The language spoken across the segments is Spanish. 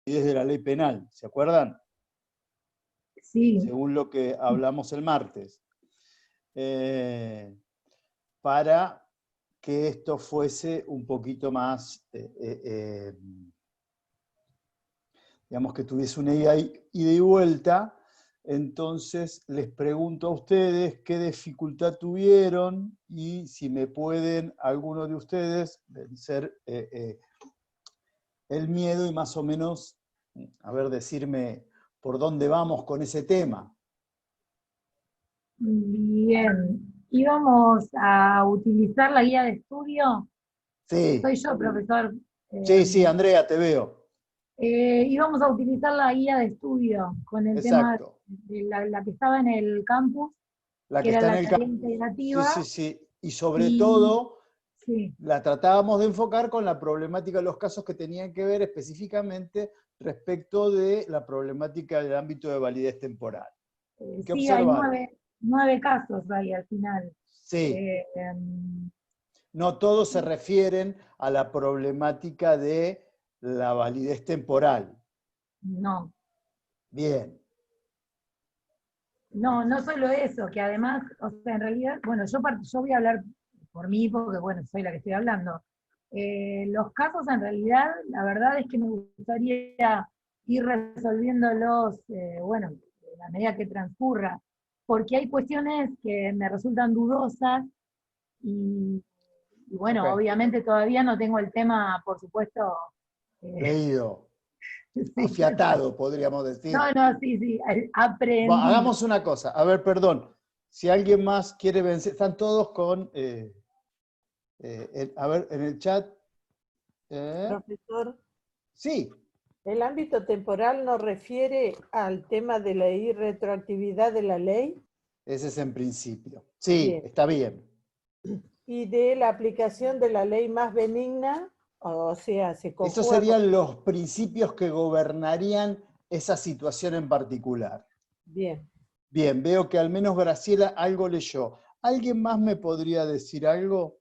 de la ley penal, ¿se acuerdan? Sí. Según lo que hablamos el martes. Para que esto fuese un poquito más, digamos que tuviese una ida y vuelta. Entonces les pregunto a ustedes qué dificultad tuvieron y si me pueden, alguno de ustedes, vencer el miedo y más o menos, a ver, decirme por dónde vamos con ese tema. Bien. ¿Íbamos a utilizar la guía de estudio? Sí, Soy yo, profesor. sí, Andrea, te veo. Íbamos a utilizar la guía de estudio con el tema Exacto. de la que estaba en el campus, La que que era está en la el tarea campo. Sí, integrativa. sí, sí. Y sobre Y todo, sí, la tratábamos de enfocar con la problemática de los casos que tenían que ver específicamente respecto de la problemática del ámbito de validez temporal. ¿Qué sí, hay observaron? 9 casos ahí al final. Sí, Eh, em, no todos se refieren a la problemática de la validez temporal. no, Bien. no solo eso, que además, o sea, en realidad, bueno, yo voy a hablar por mí, porque bueno, soy la que estoy hablando. Los casos en realidad, la verdad es que me gustaría ir resolviéndolos, bueno, a medida que transcurra, porque hay cuestiones que me resultan dudosas y Ok. bueno, obviamente todavía no tengo el tema, por supuesto, Leído. sí, Afiatado, podríamos decir. no, sí, aprendido. Hagamos una cosa. A ver, perdón. Si alguien más quiere vencer, están todos con... a ver, en el chat. Profesor, Sí, el ámbito temporal nos refiere al tema de la irretroactividad de la ley. ese es en principio. Sí, Bien. está bien. Y de la aplicación de la ley más benigna, o sea, se Esos conjuga con... serían los principios que gobernarían esa situación en particular. Bien. Bien, veo que al menos Graciela algo leyó. ¿Alguien más me podría decir algo?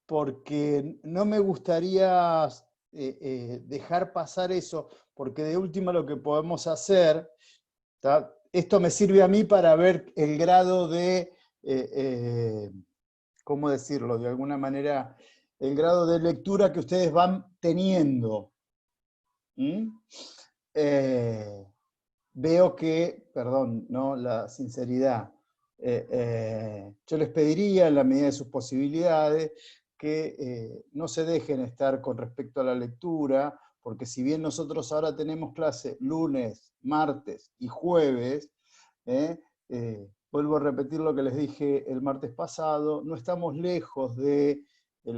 Porque no me gustaría dejar pasar eso, porque de última lo que podemos hacer, ¿tá? Esto me sirve a mí para ver el grado de, ¿cómo decirlo? De alguna manera, el grado de lectura que ustedes van teniendo. Veo que, perdón, ¿no? La sinceridad, yo les pediría en la medida de sus posibilidades que no se dejen estar con respecto a la lectura, porque si bien nosotros ahora tenemos clase lunes, martes y jueves, vuelvo a repetir lo que les dije el martes pasado, no estamos lejos del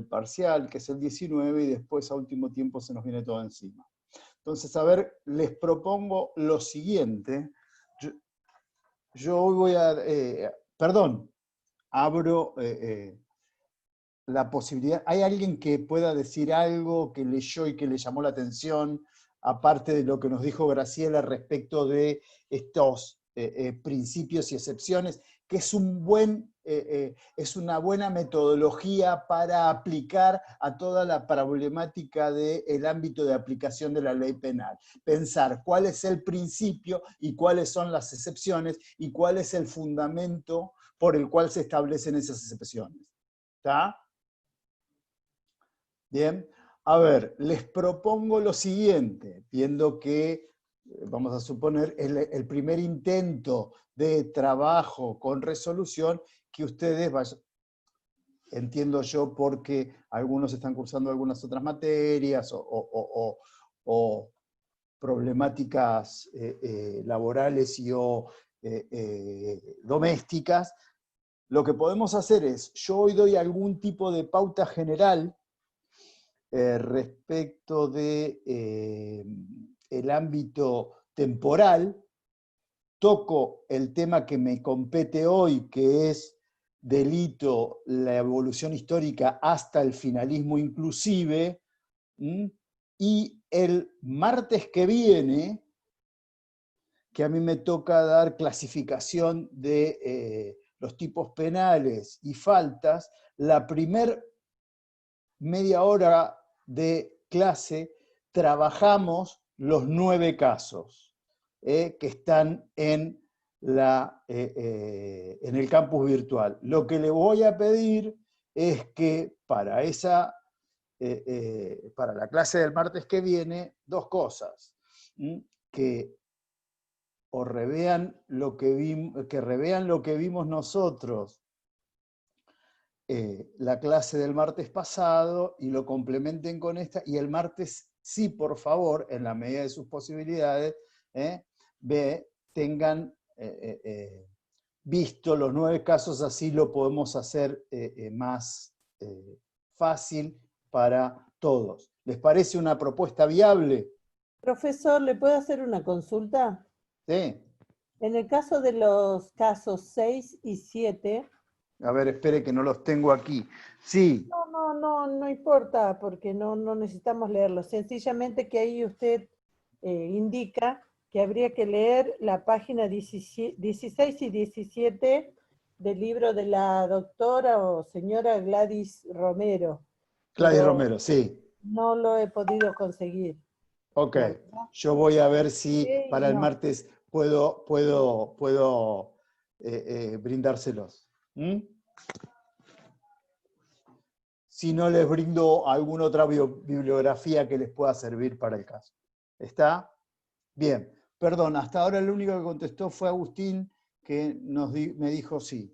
parcial, que es el 19, y después a último tiempo se nos viene todo encima. Entonces, a ver, les propongo lo siguiente. Yo hoy voy a... perdón, abro la posibilidad. ¿Hay alguien que pueda decir algo que leyó y que le llamó la atención, aparte de lo que nos dijo Graciela respecto de estos principios y excepciones, que es es una buena metodología para aplicar a toda la problemática del ámbito de aplicación de la ley penal? Pensar cuál es el principio y cuáles son las excepciones y cuál es el fundamento por el cual se establecen esas excepciones. ¿Está? Bien, a ver, les propongo lo siguiente, viendo que, vamos a suponer, el primer intento de trabajo con resolución, que ustedes vayan, entiendo yo porque algunos están cursando algunas otras materias o problemáticas laborales y domésticas, lo que podemos hacer es, yo hoy doy algún tipo de pauta general respecto de el ámbito temporal, toco el tema que me compete hoy, que es delito, la evolución histórica hasta el finalismo inclusive, y el martes que viene, que a mí me toca dar clasificación de los tipos penales y faltas, la primer media hora de clase trabajamos los 9 casos que están en el campus virtual. Lo que le voy a pedir es que para la clase del martes que viene, 2 cosas. Que revean lo que vimos nosotros la clase del martes pasado y lo complementen con esta, y el martes sí, por favor, en la medida de sus posibilidades, tengan visto los 9 casos, así lo podemos hacer más fácil para todos. ¿Les parece una propuesta viable? Profesor, ¿le puedo hacer una consulta? Sí. En el caso de los casos 6 y 7... A ver, espere que no los tengo aquí. Sí. No importa, porque no necesitamos leerlos. Sencillamente que ahí usted indica que habría que leer la página 16 y 17 del libro de la doctora o señora Gladys Romero. Gladys Romero, sí. No lo he podido conseguir. Ok, yo voy a ver si para el martes puedo brindárselos. Si no, les brindo alguna otra bibliografía que les pueda servir para el caso. ¿Está? Bien. Perdón, hasta ahora el único que contestó fue Agustín, que me dijo sí.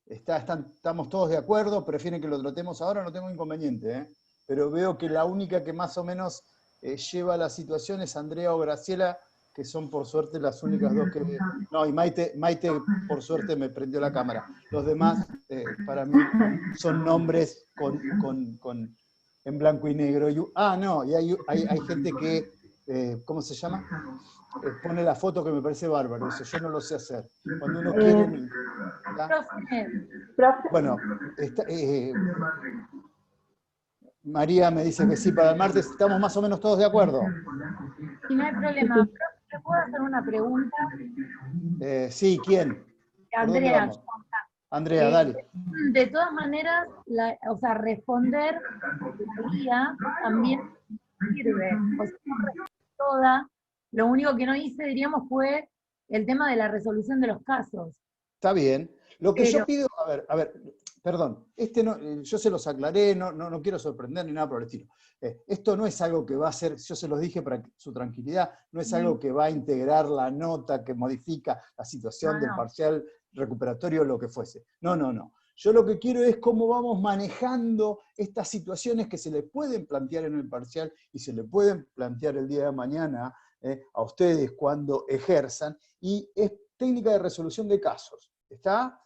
Estamos todos de acuerdo, prefieren que lo tratemos ahora, no tengo inconveniente, pero veo que la única que más o menos lleva la situación es Andrea o Graciela, que son por suerte las únicas dos que... No, y Maite por suerte me prendió la cámara. Los demás, para mí, son nombres en blanco y negro. No, y hay gente que, ¿cómo se llama? Pone la foto, que me parece bárbaro, eso yo no lo sé hacer. Cuando uno quiere... Bueno, María me dice que sí para el martes, ¿estamos más o menos todos de acuerdo? Sí, no hay problema. ¿Le puedo hacer una pregunta? Sí, ¿quién? Andrea. Andrea, dale. De todas maneras, responder la guía también sirve. O sea, lo único que no hice, diríamos, fue el tema de la resolución de los casos. Está bien. Lo que yo pido, a ver, perdón, yo se los aclaré, no quiero sorprender ni nada por el estilo. Esto no es algo que va a ser, yo se los dije para su tranquilidad, no es algo que va a integrar la nota que modifica la situación del parcial recuperatorio o lo que fuese. No. Yo lo que quiero es cómo vamos manejando estas situaciones que se le pueden plantear en el parcial y se le pueden plantear el día de mañana a ustedes cuando ejerzan, y es técnica de resolución de casos. ¿Está?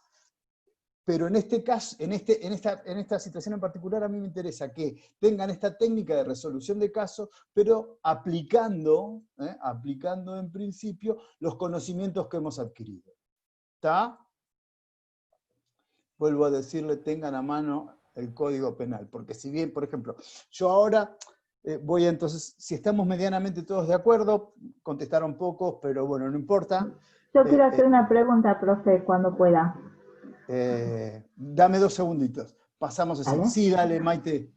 Pero en este caso, en esta situación en particular, a mí me interesa que tengan esta técnica de resolución de casos, pero aplicando en principio los conocimientos que hemos adquirido. ¿Está? Vuelvo a decirle, tengan a mano el Código Penal, porque si bien, por ejemplo, yo ahora voy entonces, si estamos medianamente todos de acuerdo, contestaron pocos, pero bueno, no importa. Yo quiero hacer una pregunta, profe, cuando pueda. Dame 2 segunditos. Pasamos así. ¿Vale? Sí, dale, Maite.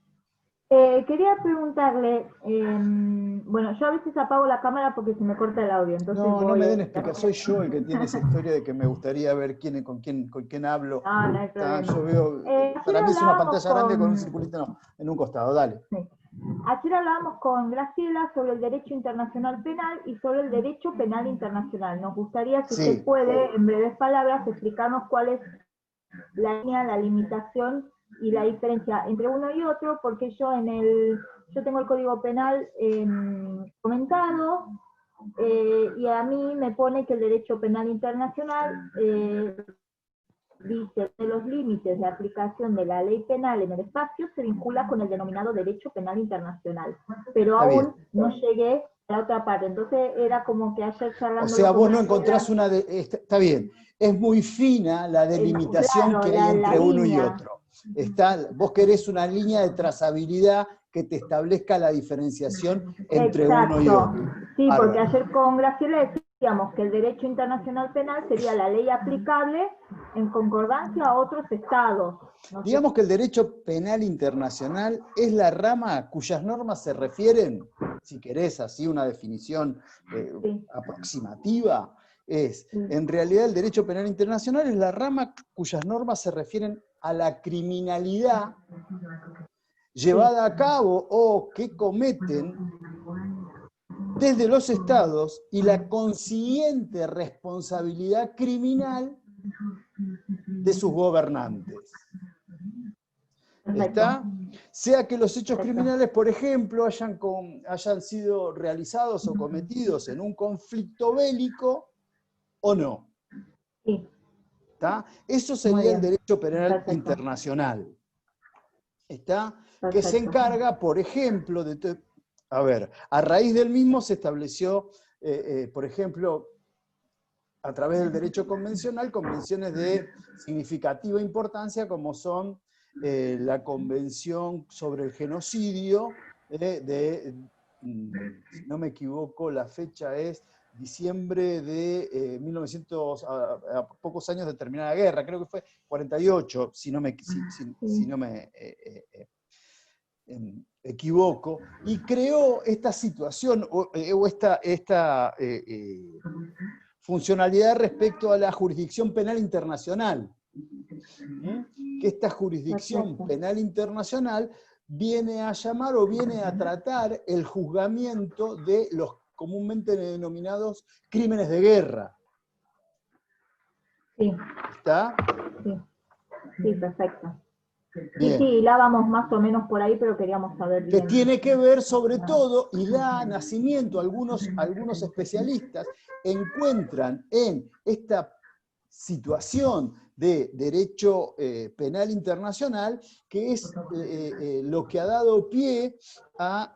Quería preguntarle, bueno, yo a veces apago la cámara porque se me corta el audio, entonces no me den explicación, soy yo el que tiene esa historia de que me gustaría ver con quién hablo. No hay problema. Yo veo, para mí es una pantalla grande con un circulito en un costado, dale. Sí. Ayer hablábamos con Graciela sobre el derecho internacional penal y sobre el derecho penal internacional. Nos gustaría, si usted puede, en breves palabras, explicarnos cuál es la línea, la limitación y la diferencia entre uno y otro, porque yo tengo el Código Penal comentado, y a mí me pone que el derecho penal internacional dice que los límites de aplicación de la ley penal en el espacio se vincula con el denominado derecho penal internacional, pero aún no llegué a la otra parte, entonces era como que ayer charlando... O sea, vos no encontrás está bien, es muy fina la delimitación que hay entre uno y otro. Vos querés una línea de trazabilidad que te establezca la diferenciación entre uno y otro. Sí, porque ayer con Graciela decíamos que el derecho internacional penal sería la ley aplicable en concordancia a otros estados. No sé. Digamos que el derecho penal internacional es la rama cuyas normas se refieren, si querés así una definición Sí. aproximativa, es, Sí. en realidad el derecho penal internacional es la rama cuyas normas se refieren a la criminalidad llevada a cabo o que cometen desde los estados y la consiguiente responsabilidad criminal de sus gobernantes. ¿Está? Sea que los hechos criminales, por ejemplo, hayan sido realizados o cometidos en un conflicto bélico o no. Sí. ¿Está? Eso sería el derecho penal Perfecto. internacional. ¿Está? Perfecto. Que se encarga, por ejemplo, a raíz del mismo se estableció, por ejemplo, a través del derecho convencional, convenciones de significativa importancia como son la Convención sobre el Genocidio, si no me equivoco, la fecha es diciembre de 1900, a pocos años de terminar la guerra, creo que fue 48, si no me equivoco, y creó esta situación o esta funcionalidad respecto a la jurisdicción penal internacional. Que esta jurisdicción penal internacional viene a llamar o viene a tratar el juzgamiento de los comúnmente denominados crímenes de guerra. Sí. ¿Está? Sí, sí, perfecto. Bien. Sí, la vamos más o menos por ahí, pero queríamos saber bien. Que tiene que ver sobre todo, y da nacimiento, algunos especialistas encuentran en esta situación de derecho penal internacional, que es lo que ha dado pie a...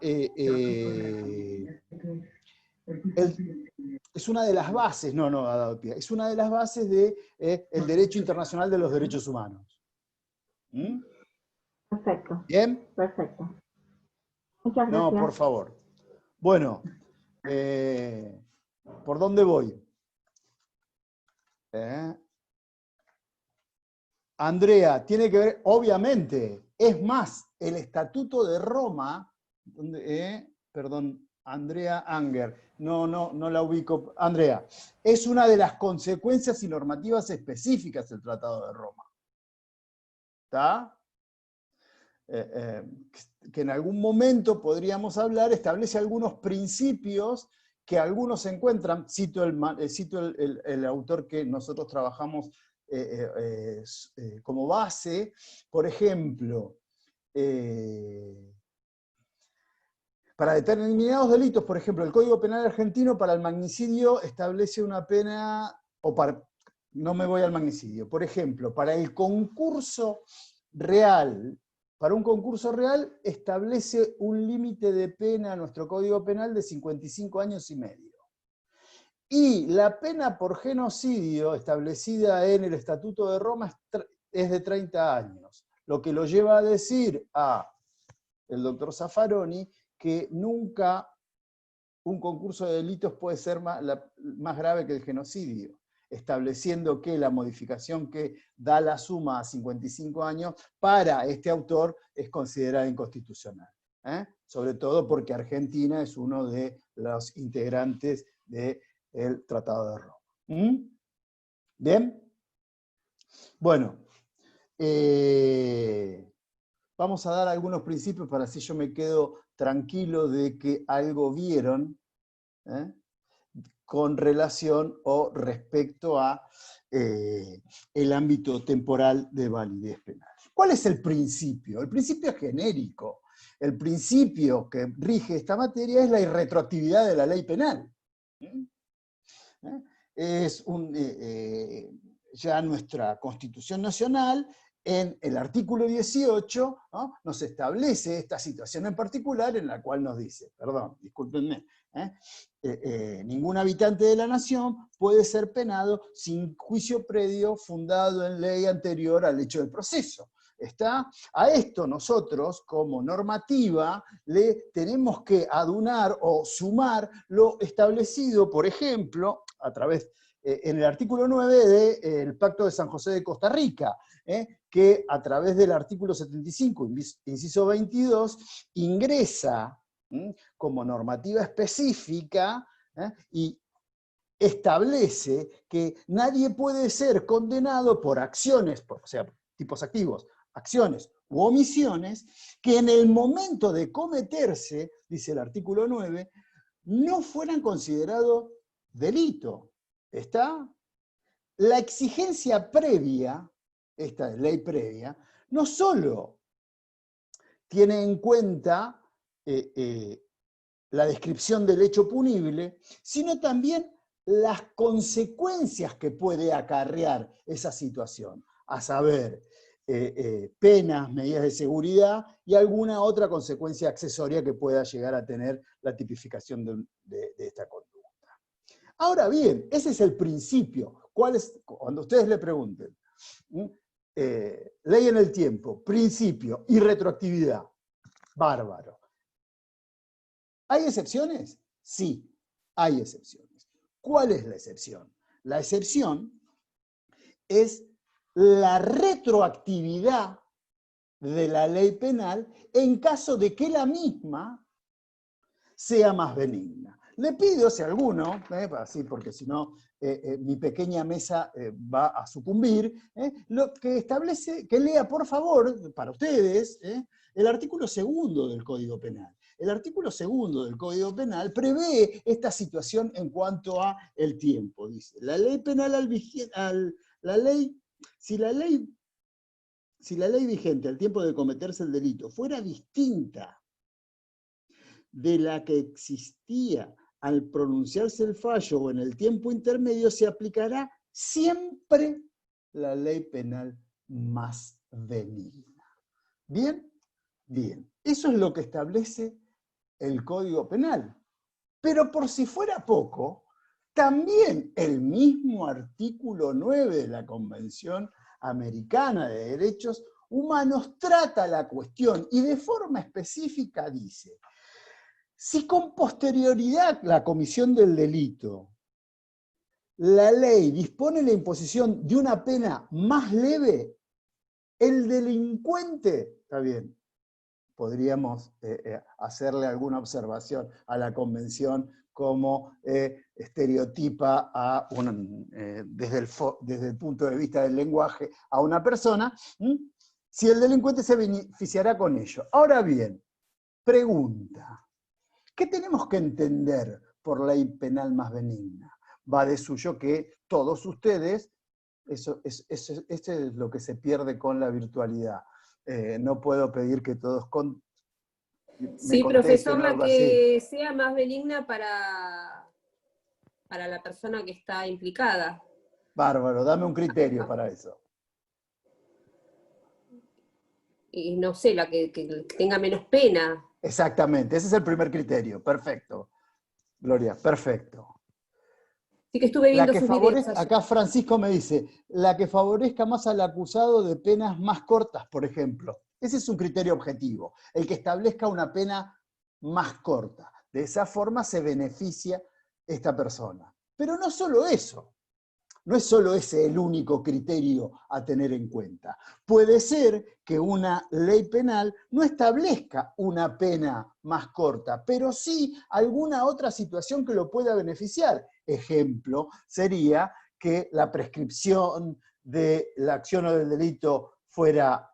es una de las bases, no ha dado pie, es una de las bases del derecho internacional de los derechos humanos. ¿Mm? Perfecto. ¿Bien? Perfecto. Muchas gracias. No, por favor. Bueno, ¿por dónde voy? Andrea, tiene que ver, obviamente, es más, el Estatuto de Roma, perdón, Andrea Anger, no la ubico, Andrea, es una de las consecuencias y normativas específicas del Tratado de Roma. ¿Está? Que en algún momento podríamos hablar, establece algunos principios que algunos encuentran, cito el autor que nosotros trabajamos como base, por ejemplo, para determinados delitos, por ejemplo, el Código Penal argentino para el magnicidio establece una pena, no me voy al magnicidio, por ejemplo, para el concurso real, para un concurso real establece un límite de pena a nuestro Código Penal de 55 años y medio. Y la pena por genocidio establecida en el Estatuto de Roma es de 30 años, lo que lo lleva a decir el doctor Zaffaroni que nunca un concurso de delitos puede ser más grave que el genocidio, estableciendo que la modificación que da la suma a 55 años para este autor es considerada inconstitucional. Sobre todo porque Argentina es uno de los integrantes del Tratado de Roma. ¿Bien? Bueno, vamos a dar algunos principios para así yo me quedo tranquilo de que algo vieron con relación o respecto a el ámbito temporal de validez penal. ¿Cuál es el principio? El principio es genérico. El principio que rige esta materia es la irretroactividad de la ley penal. Es ya nuestra Constitución Nacional, en el artículo 18, ¿no?, nos establece esta situación en particular en la cual nos dice, perdón, discúlpenme, ningún habitante de la nación puede ser penado sin juicio previo fundado en ley anterior al hecho del proceso. ¿Está? A esto nosotros, como normativa, le tenemos que adunar o sumar lo establecido, por ejemplo, a través en el artículo 9 del Pacto de San José de Costa Rica, que a través del artículo 75, inciso 22, ingresa como normativa específica y establece que nadie puede ser condenado por acciones, o sea, tipos activos, acciones u omisiones, que en el momento de cometerse, dice el artículo 9, no fueran considerados delito. ¿Está? La exigencia previa, esta ley previa, no solo tiene en cuenta la descripción del hecho punible, sino también las consecuencias que puede acarrear esa situación, a saber, penas, medidas de seguridad y alguna otra consecuencia accesoria que pueda llegar a tener la tipificación de esta conducta. Ahora bien, ese es el principio. ¿Cuál es? Cuando ustedes le pregunten, ley en el tiempo, principio y retroactividad, bárbaro. ¿Hay excepciones? Sí, hay excepciones. ¿Cuál es la excepción? La excepción es la retroactividad de la ley penal en caso de que la misma sea más benigna. Le pido, si alguno, así porque si no mi pequeña mesa va a sucumbir, lo que establece, que lea por favor, para ustedes, el artículo 2 del Código Penal. El artículo 2 del Código Penal prevé esta situación en cuanto a el tiempo. Dice, la ley penal si la ley vigente al tiempo de cometerse el delito fuera distinta de la que existía al pronunciarse el fallo o en el tiempo intermedio, se aplicará siempre la ley penal más benigna. ¿Bien? Bien. Eso es lo que establece el Código Penal. Pero por si fuera poco, también el mismo artículo 9 de la Convención Americana de Derechos Humanos trata la cuestión y de forma específica dice: si con posterioridad a la comisión del delito, la ley dispone la imposición de una pena más leve, el delincuente, está bien, podríamos hacerle alguna observación a la convención como estereotipa a desde el punto de vista del lenguaje a una persona, si el delincuente se beneficiará con ello. Ahora bien, pregunta. ¿Qué tenemos que entender por ley penal más benigna? Va de suyo que todos ustedes, eso es lo que se pierde con la virtualidad. No puedo pedir que todos sí, profesor, la que sea más benigna para la persona que está implicada. Bárbaro, dame un criterio para eso. Y no sé, la que tenga menos pena. Exactamente, ese es el primer criterio. Perfecto. Gloria, perfecto. Sí, que estuve viendo sus videos. Acá Francisco me dice, la que favorezca más al acusado de penas más cortas, por ejemplo. Ese es un criterio objetivo, el que establezca una pena más corta. De esa forma se beneficia esta persona. Pero no solo eso. No es solo ese el único criterio a tener en cuenta. Puede ser que una ley penal no establezca una pena más corta, pero sí alguna otra situación que lo pueda beneficiar. Ejemplo, sería que la prescripción de la acción o del delito fuera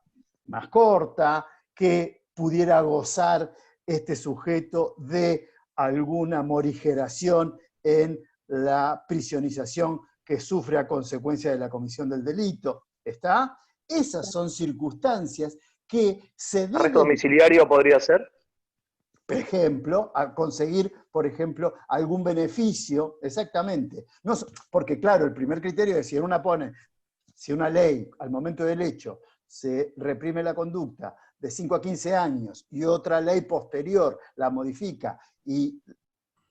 más corta, que pudiera gozar este sujeto de alguna morigeración en la prisionización que sufre a consecuencia de la comisión del delito. ¿Está? Esas son circunstancias que se deben... ¿Arresto domiciliario podría ser? Por ejemplo, a conseguir, por ejemplo, algún beneficio, exactamente. No, porque claro, el primer criterio es si una ley al momento del hecho se reprime la conducta de 5 a 15 años y otra ley posterior la modifica y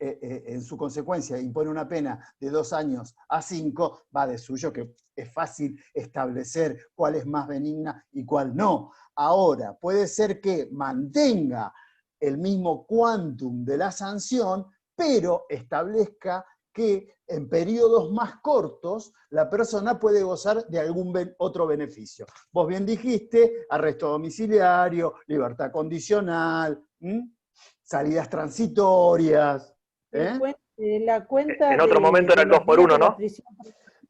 en su consecuencia impone una pena de 2 años a 5, va de suyo que es fácil establecer cuál es más benigna y cuál no. Ahora, puede ser que mantenga el mismo quantum de la sanción, pero establezca que en periodos más cortos la persona puede gozar de algún otro beneficio. Vos bien dijiste, arresto domiciliario, libertad condicional, salidas transitorias. La cuenta en otro momento era el 2 por 1, ¿no?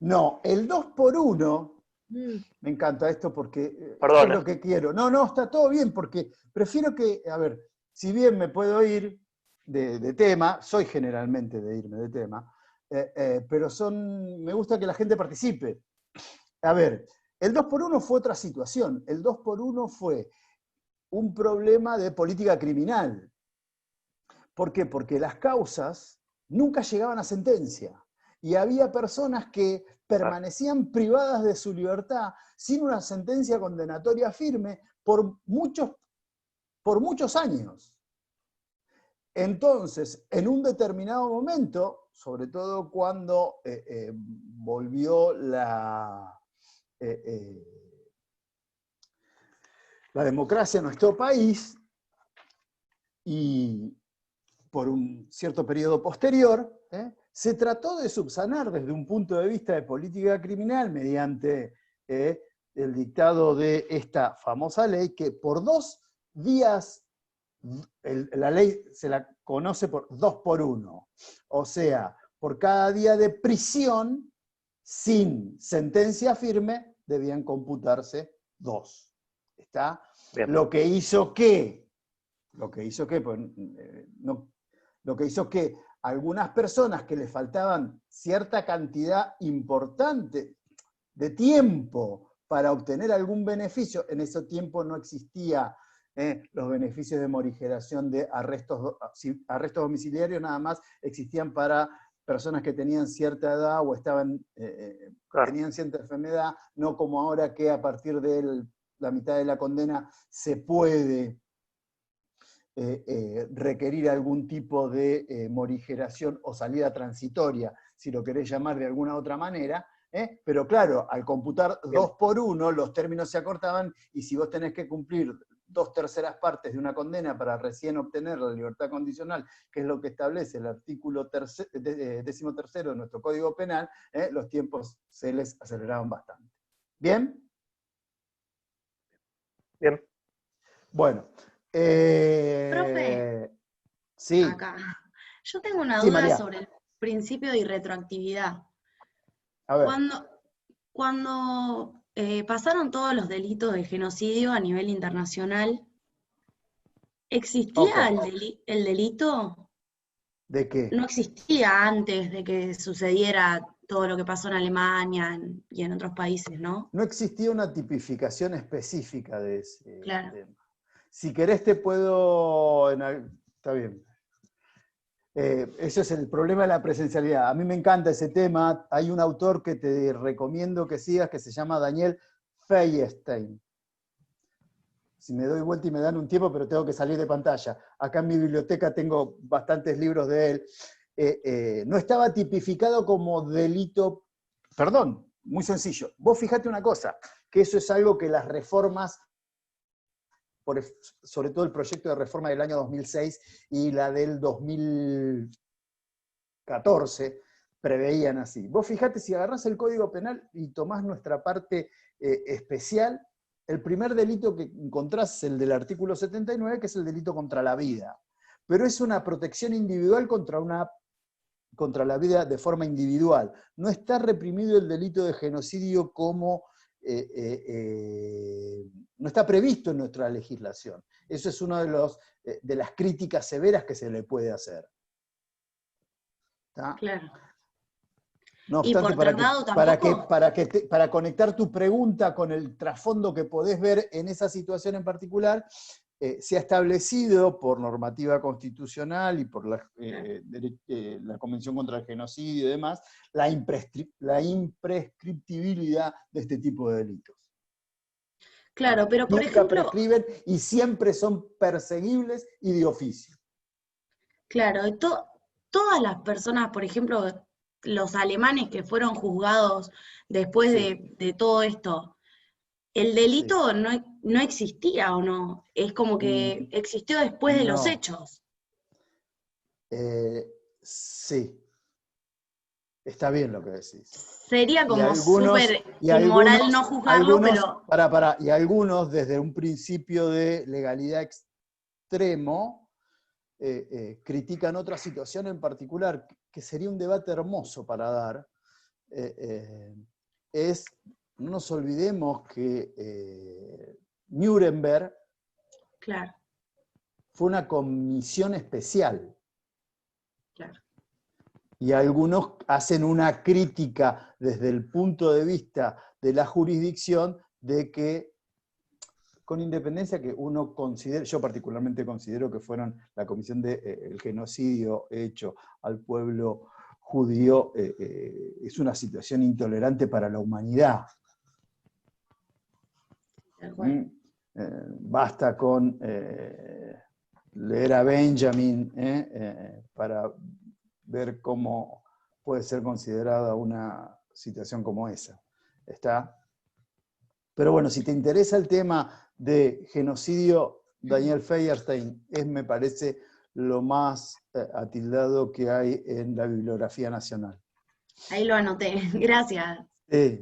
No, el 2 por 1, me encanta esto porque es lo que quiero. No, está todo bien, porque prefiero que, a ver, si bien me puedo ir de tema, soy generalmente de irme de tema, pero me gusta que la gente participe. A ver, el 2 por 1 fue otra situación. El 2 por 1 fue un problema de política criminal. ¿Por qué? Porque las causas nunca llegaban a sentencia. Y había personas que permanecían privadas de su libertad sin una sentencia condenatoria firme por muchos años. Entonces, en un determinado momento, sobre todo cuando volvió la democracia a nuestro país, y por un cierto periodo posterior, se trató de subsanar desde un punto de vista de política criminal mediante el dictado de esta famosa ley que por 2 días, la ley se la conoce por 2 por 1, o sea, por cada día de prisión sin sentencia firme debían computarse 2. ¿Está? Bien. Lo que hizo que algunas personas que les faltaban cierta cantidad importante de tiempo para obtener algún beneficio, en ese tiempo no existía los beneficios de morigeración de arrestos domiciliarios, nada más existían para personas que tenían cierta edad o tenían cierta enfermedad, no como ahora que a partir de la mitad de la condena se puede requerir algún tipo de morigeración o salida transitoria, si lo querés llamar de alguna otra manera, pero claro, al computar 2 por 1, los términos se acortaban, y si vos tenés que cumplir 2/3 partes de una condena para recién obtener la libertad condicional, que es lo que establece el artículo 13º de nuestro Código Penal, los tiempos se les aceleraban bastante. ¿Bien? Bien. Bueno. Profe, sí. Acá. Yo tengo una duda sobre el principio de irretroactividad. A ver. Cuando pasaron todos los delitos de genocidio a nivel internacional, ¿existía el delito? ¿De qué? No existía antes de que sucediera todo lo que pasó en Alemania y en otros países, ¿no? No existía una tipificación específica de ese tema. Si querés te puedo... Está bien. Eso es el problema de la presencialidad. A mí me encanta ese tema. Hay un autor que te recomiendo que sigas que se llama Daniel Feuerstein. Si me doy vuelta y me dan un tiempo, pero tengo que salir de pantalla. Acá en mi biblioteca tengo bastantes libros de él. No estaba tipificado como delito... Perdón, muy sencillo. Vos fijate una cosa, que eso es algo que las reformas, sobre todo el proyecto de reforma del año 2006 y la del 2014, preveían así. Vos fijate, si agarrás el Código Penal y tomás nuestra parte especial, el primer delito que encontrás es el del artículo 79, que es el delito contra la vida. Pero es una protección individual contra la vida de forma individual. No está reprimido el delito de genocidio como... no está previsto en nuestra legislación. Eso es una de las críticas severas que se le puede hacer. ¿Está? Claro. No obstante, para conectar tu pregunta con el trasfondo que podés ver en esa situación en particular, se ha establecido por normativa constitucional y por la Convención contra el Genocidio y demás, la imprescriptibilidad de este tipo de delitos. Claro, pero por Nunca ejemplo... prescriben y siempre son perseguibles y de oficio. Claro, todas las personas, por ejemplo, los alemanes que fueron juzgados después de todo esto, ¿el delito no existía o no? Es como que existió después de los hechos. Sí. Está bien lo que decís. Sería como súper inmoral no juzgarlo, pero... Y algunos, desde un principio de legalidad extremo, critican otra situación en particular, que sería un debate hermoso para dar, no nos olvidemos que Nuremberg claro. fue una comisión especial. Claro. Y algunos hacen una crítica desde el punto de vista de la jurisdicción de que, con independencia que uno considere, yo particularmente considero que fueron la comisión del genocidio hecho al pueblo judío, es una situación intolerante para la humanidad. Basta con leer a Benjamin para ver cómo puede ser considerada una situación como esa. ¿Está? Pero bueno, si te interesa el tema de genocidio, Daniel Feuerstein es, me parece, lo más atildado que hay en la bibliografía nacional. Ahí lo anoté, gracias.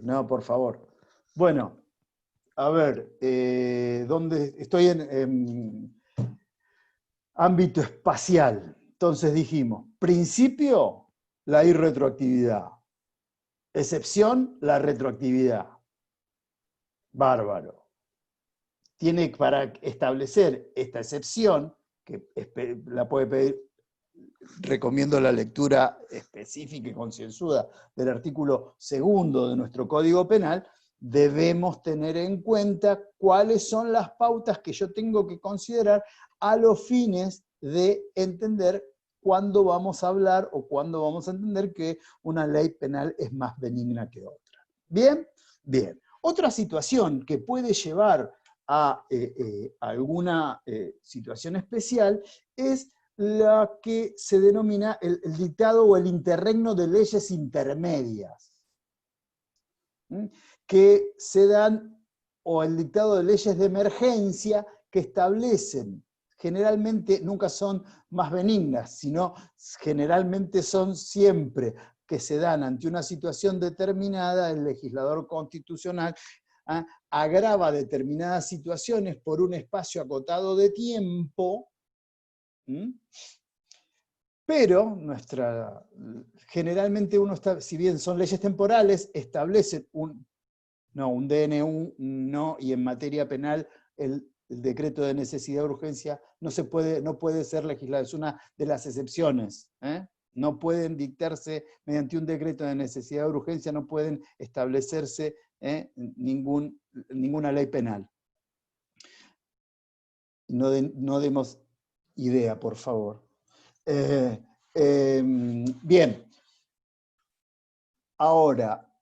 No, por favor. Bueno, a ver, ¿dónde estoy en ámbito espacial? Entonces dijimos, principio, la irretroactividad. Excepción, la retroactividad. Bárbaro. Tiene para establecer esta excepción, que la puede pedir, recomiendo la lectura específica y concienzuda del artículo 2 de nuestro Código Penal, debemos tener en cuenta cuáles son las pautas que yo tengo que considerar a los fines de entender cuándo vamos a hablar o cuándo vamos a entender que una ley penal es más benigna que otra. ¿Bien? Bien. Otra situación que puede llevar a alguna situación especial es la que se denomina el dictado o el interregno de leyes intermedias, que se dan, o el dictado de leyes de emergencia que establecen, generalmente nunca son más benignas, sino generalmente son siempre que se dan ante una situación determinada, el legislador constitucional agrava determinadas situaciones por un espacio acotado de tiempo, pero generalmente uno está, si bien son leyes temporales, establecen un DNU, no, y en materia penal el decreto de necesidad de urgencia no puede ser legislado, es una de las excepciones. No pueden dictarse mediante un decreto de necesidad de urgencia, no pueden establecerse ninguna ley penal. No demos idea, por favor. Bien. Ahora,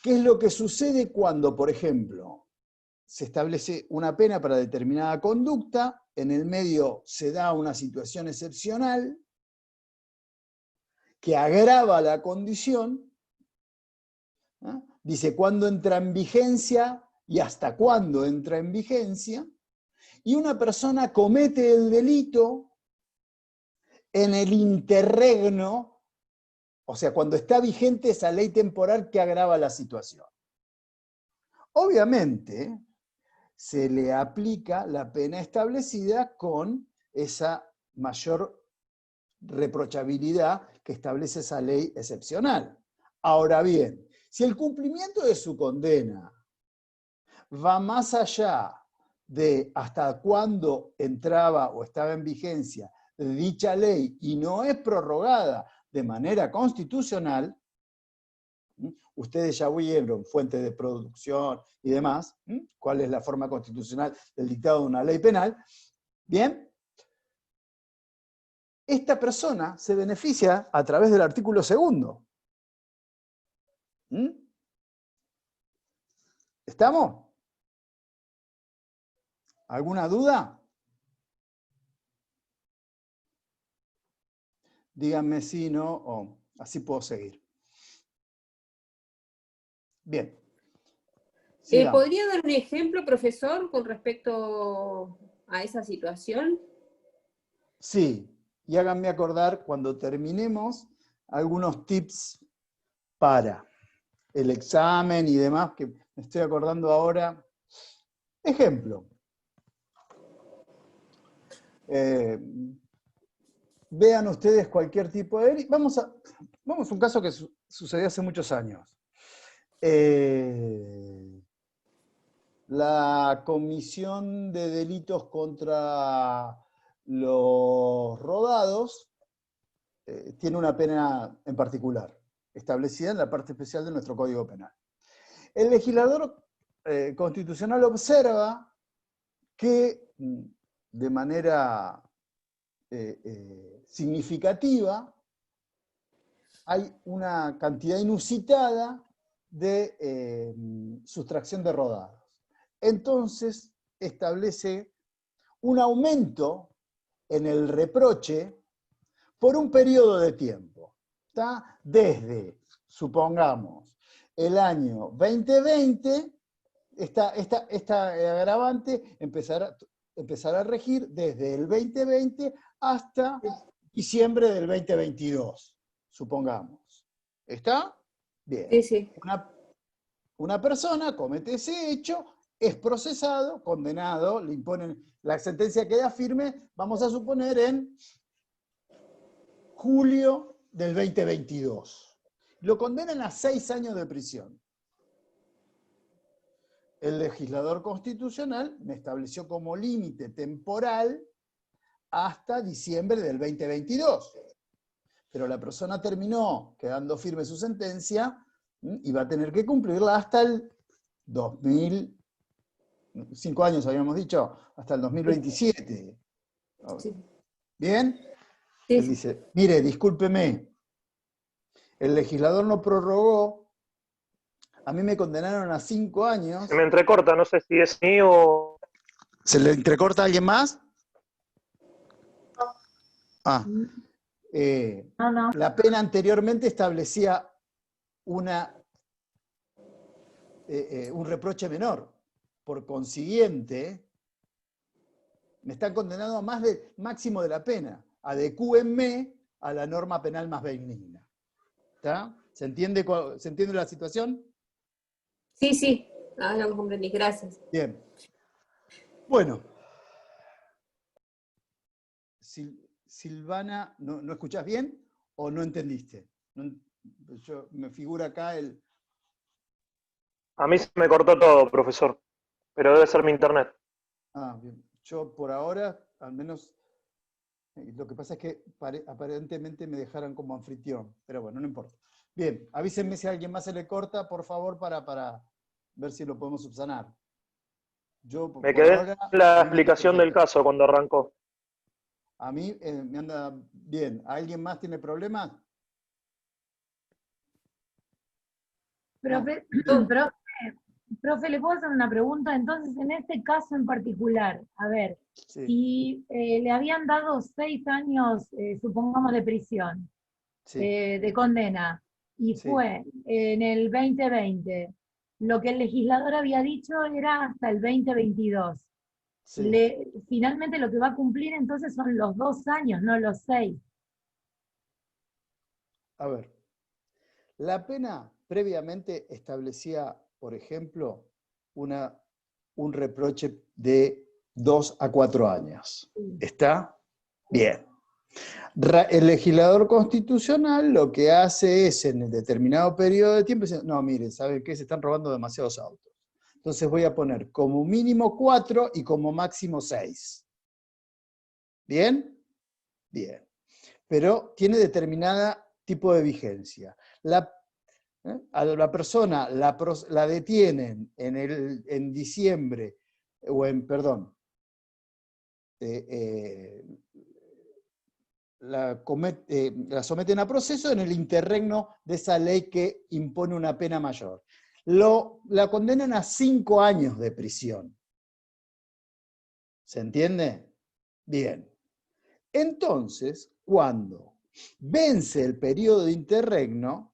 ¿qué es lo que sucede cuando, por ejemplo, se establece una pena para determinada conducta, en el medio se da una situación excepcional que agrava la condición? Dice cuándo entra en vigencia y hasta cuándo entra en vigencia, y una persona comete el delito en el interregno, o sea, cuando está vigente esa ley temporal que agrava la situación. Obviamente, se le aplica la pena establecida con esa mayor reprochabilidad que establece esa ley excepcional. Ahora bien, si el cumplimiento de su condena va más allá de hasta cuándo entraba o estaba en vigencia dicha ley y no es prorrogada de manera constitucional, ustedes ya vieron fuente de producción y demás, cuál es la forma constitucional del dictado de una ley penal, bien, esta persona se beneficia a través del artículo 2. ¿Estamos? ¿Alguna duda? Díganme si no, o así puedo seguir. Bien. ¿Podría dar un ejemplo, profesor, con respecto a esa situación? Sí, y háganme acordar cuando terminemos algunos tips para el examen y demás, que me estoy acordando ahora. Ejemplo. Vean ustedes cualquier tipo de delito. Vamos a un caso que sucedió hace muchos años. La Comisión de Delitos contra los Rodados tiene una pena en particular, establecida en la parte especial de nuestro Código Penal. El legislador constitucional observa que de manera significativa hay una cantidad inusitada de sustracción de rodados. Entonces establece un aumento en el reproche por un periodo de tiempo. ¿Está? Desde, supongamos, el año 2020, esta agravante empezará a regir desde el 2020 hasta diciembre del 2022, supongamos. ¿Está? Bien. Sí, sí. Una persona comete ese hecho, es procesado, condenado, le imponen, la sentencia queda firme, vamos a suponer en julio del 2022. Lo condenan a 6 años de prisión. El legislador constitucional me estableció como límite temporal hasta diciembre del 2022. Pero la persona terminó quedando firme su sentencia y va a tener que cumplirla hasta el 5 años habíamos dicho, hasta el 2027. Sí. ¿Bien? Sí. Él dice, mire, discúlpeme, el legislador no prorrogó, a mí me condenaron a 5 años. Se me entrecorta, no sé si es mío o... ¿Se le entrecorta a alguien más? No. La pena anteriormente establecía un reproche menor. Por consiguiente, me están condenando a más del máximo de la pena. Adecúenme a la norma penal más benigna. ¿Está? ¿Se entiende la situación? Sí, sí. Ahora lo comprendí. Gracias. Bien. Bueno. Silvana, ¿no escuchás bien o no entendiste? Me figura acá el... A mí se me cortó todo, profesor, pero debe ser mi internet. Bien. Yo por ahora, al menos, lo que pasa es que aparentemente me dejaron como anfitrión, pero bueno, no importa. Bien, avísenme si a alguien más se le corta, por favor, para ver si lo podemos subsanar. Me quedé en la explicación del caso cuando arrancó. A mí me anda bien. ¿Alguien más tiene problemas? Profe, ¿le puedo hacer una pregunta? Entonces, en este caso en particular, a ver, sí. Si le habían dado 6 años, supongamos, de prisión, sí. De condena, y sí. fue en el 2020, lo que el legislador había dicho era hasta el 2022. Sí. Finalmente lo que va a cumplir entonces son los 2 años, no los 6. A ver, la pena previamente establecía, por ejemplo, un reproche de 2 a 4 años. ¿Está? Bien. El legislador constitucional lo que hace es, en el determinado periodo de tiempo, dice, no, miren, ¿saben qué? Se están robando demasiados autos. Entonces voy a poner como mínimo 4 y como máximo 6. ¿Bien? Bien. Pero tiene determinada tipo de vigencia. A la persona la detienen en diciembre, la someten a proceso en el interregno de esa ley que impone una pena mayor. La condenan a 5 años de prisión. ¿Se entiende? Bien. Entonces, cuando vence el periodo de interregno,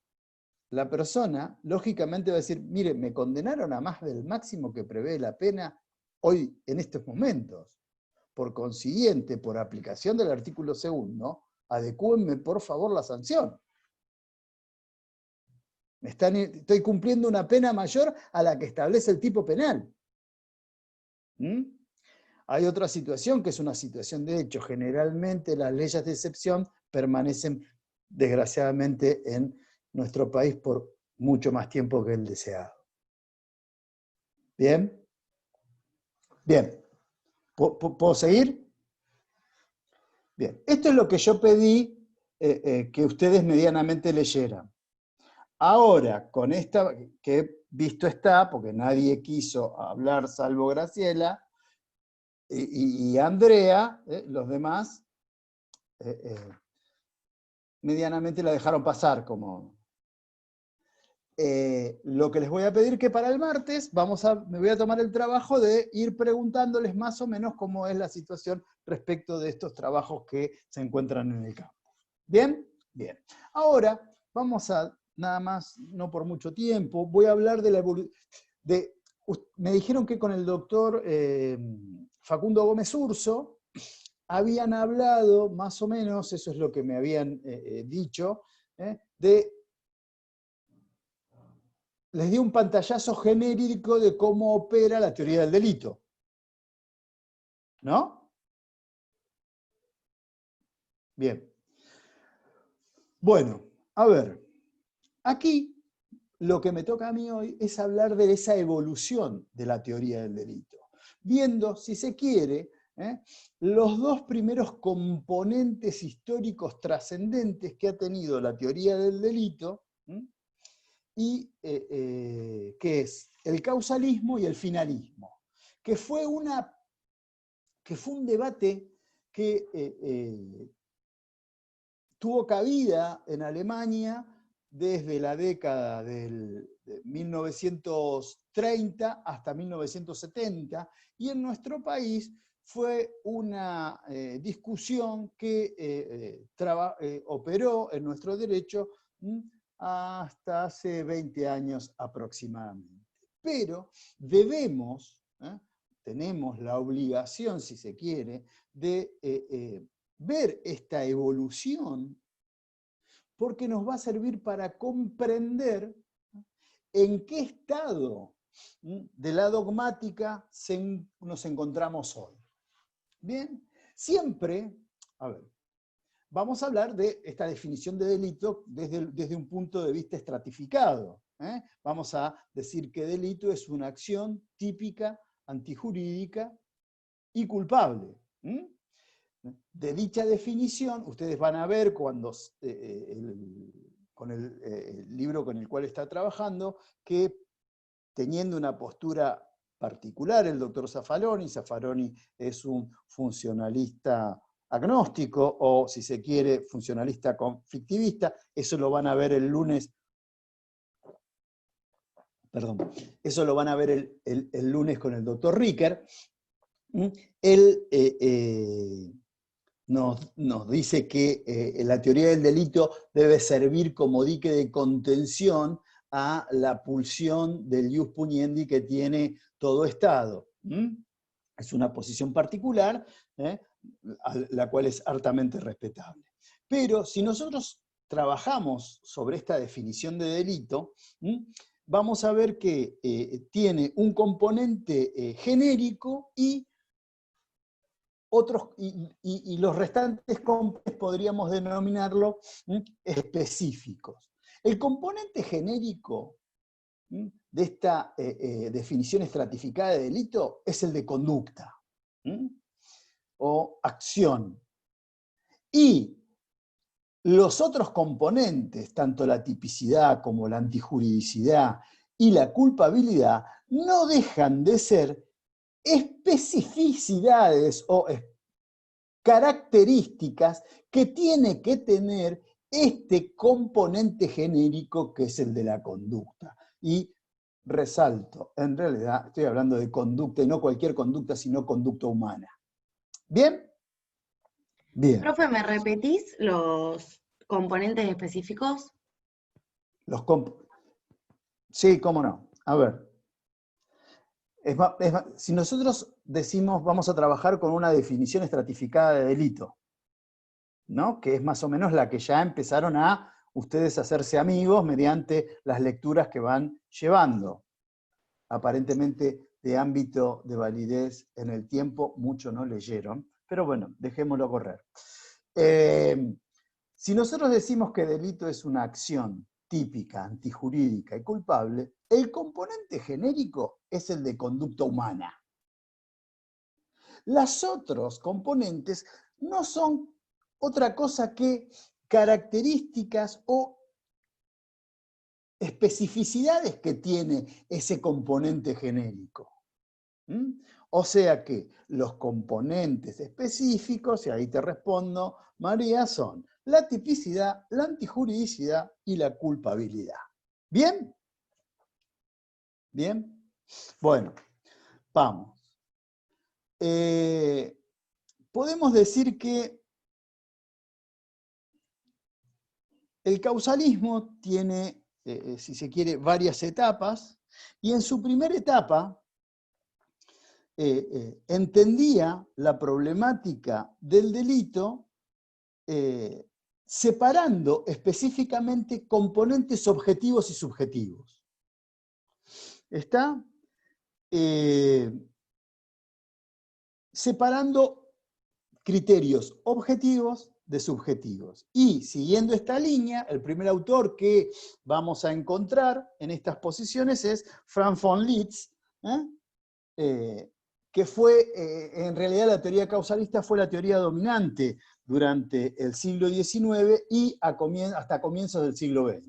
la persona, lógicamente, va a decir, mire, me condenaron a más del máximo que prevé la pena hoy, en estos momentos. Por consiguiente, por aplicación del artículo 2, adecúenme, por favor, la sanción. Estoy cumpliendo una pena mayor a la que establece el tipo penal. Hay otra situación que es una situación de hecho. Generalmente las leyes de excepción permanecen, desgraciadamente, en nuestro país por mucho más tiempo que el deseado. ¿Bien? Bien. ¿Puedo seguir? Bien. Esto es lo que yo pedí que ustedes medianamente leyeran. Ahora, con esta, que visto está, porque nadie quiso hablar salvo Graciela y Andrea, los demás medianamente la dejaron pasar. Lo que les voy a pedir que para el martes me voy a tomar el trabajo de ir preguntándoles más o menos cómo es la situación respecto de estos trabajos que se encuentran en el campus. ¿Bien? Bien. Ahora vamos a, nada más, no por mucho tiempo, voy a hablar de la evolución. Me dijeron que con el doctor Facundo Gómez Urso habían hablado, más o menos, eso es lo que me habían dicho, les di un pantallazo genérico de cómo opera la teoría del delito. ¿No? Bien. Bueno, a ver, aquí lo que me toca a mí hoy es hablar de esa evolución de la teoría del delito, viendo, si se quiere, los dos primeros componentes históricos trascendentes que ha tenido la teoría del delito, y que es el causalismo y el finalismo, que fue un debate que tuvo cabida en Alemania desde la década de 1930 hasta 1970, y en nuestro país fue una discusión que operó en nuestro derecho hasta hace 20 años aproximadamente. Pero tenemos la obligación, si se quiere, de ver esta evolución, porque nos va a servir para comprender en qué estado de la dogmática nos encontramos hoy. Bien, siempre, a ver, vamos a hablar de esta definición de delito desde un punto de vista estratificado. Vamos a decir que delito es una acción típica, antijurídica y culpable. De dicha definición, ustedes van a ver cuando, con el libro con el cual está trabajando, que teniendo una postura particular el doctor Zaffaroni es un funcionalista agnóstico, o si se quiere, funcionalista conflictivista, eso lo van a ver el lunes, perdón, eso lo van a ver el lunes con el doctor Ricker. Él nos dice que la teoría del delito debe servir como dique de contención a la pulsión del ius puniendi que tiene todo Estado. Es una posición particular, la cual es hartamente respetable. Pero si nosotros trabajamos sobre esta definición de delito, vamos a ver que tiene un componente genérico y los restantes componentes podríamos denominarlo específicos. El componente genérico de esta definición estratificada de delito es el de conducta o acción. Y los otros componentes, tanto la tipicidad como la antijuridicidad y la culpabilidad, no dejan de ser especificidades o características que tiene que tener este componente genérico que es el de la conducta. Y resalto, en realidad estoy hablando de conducta, y no cualquier conducta, sino conducta humana. ¿Bien? Bien. Profe, ¿me repetís los componentes específicos? Sí, cómo no. A ver. Si nosotros decimos vamos a trabajar con una definición estratificada de delito, ¿no? Que es más o menos la que ya empezaron a ustedes hacerse amigos mediante las lecturas que van llevando. Aparentemente de ámbito de validez en el tiempo, mucho no leyeron, pero bueno, dejémoslo correr. Si nosotros decimos que delito es una acción típica, antijurídica y culpable, el componente genérico es el de conducta humana. Los otros componentes no son otra cosa que características o especificidades que tiene ese componente genérico. O sea que los componentes específicos, y ahí te respondo, María, son la tipicidad, la antijuridicidad y la culpabilidad. ¿Bien? ¿Bien? Bueno, vamos. Podemos decir que el causalismo tiene, si se quiere, varias etapas, y en su primera etapa entendía la problemática del delito separando específicamente componentes objetivos y subjetivos. ¿Está? Separando criterios objetivos de subjetivos. Y siguiendo esta línea, el primer autor que vamos a encontrar en estas posiciones es Frank von Liszt, que fue, en realidad la teoría causalista fue la teoría dominante durante el siglo XIX y hasta comienzos del siglo XX.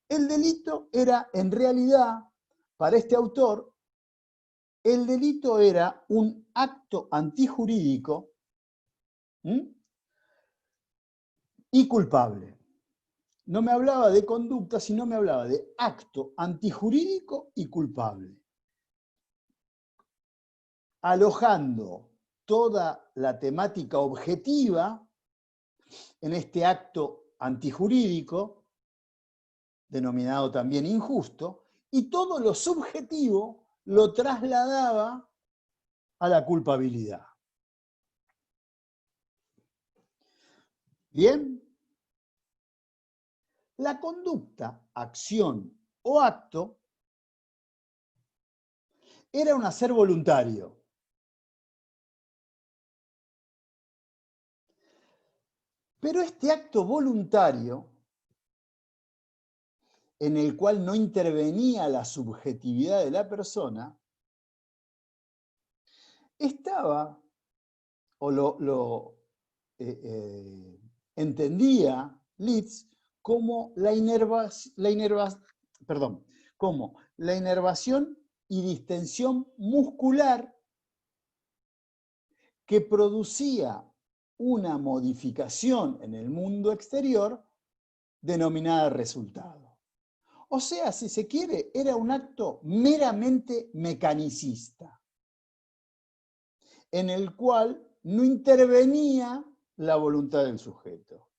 El delito era, en realidad, para este autor, el delito era un acto antijurídico y culpable. No me hablaba de conducta, sino me hablaba de acto antijurídico y culpable, alojando toda la temática objetiva en este acto antijurídico, denominado también injusto, y todo lo subjetivo lo trasladaba a la culpabilidad. ¿Bien? La conducta, acción o acto era un hacer voluntario. Pero este acto voluntario, en el cual no intervenía la subjetividad de la persona, estaba, o lo entendía Liszt, como la inervación y distensión muscular que producía una modificación en el mundo exterior denominada resultado. O sea, si se quiere, era un acto meramente mecanicista, en el cual no intervenía la voluntad del sujeto.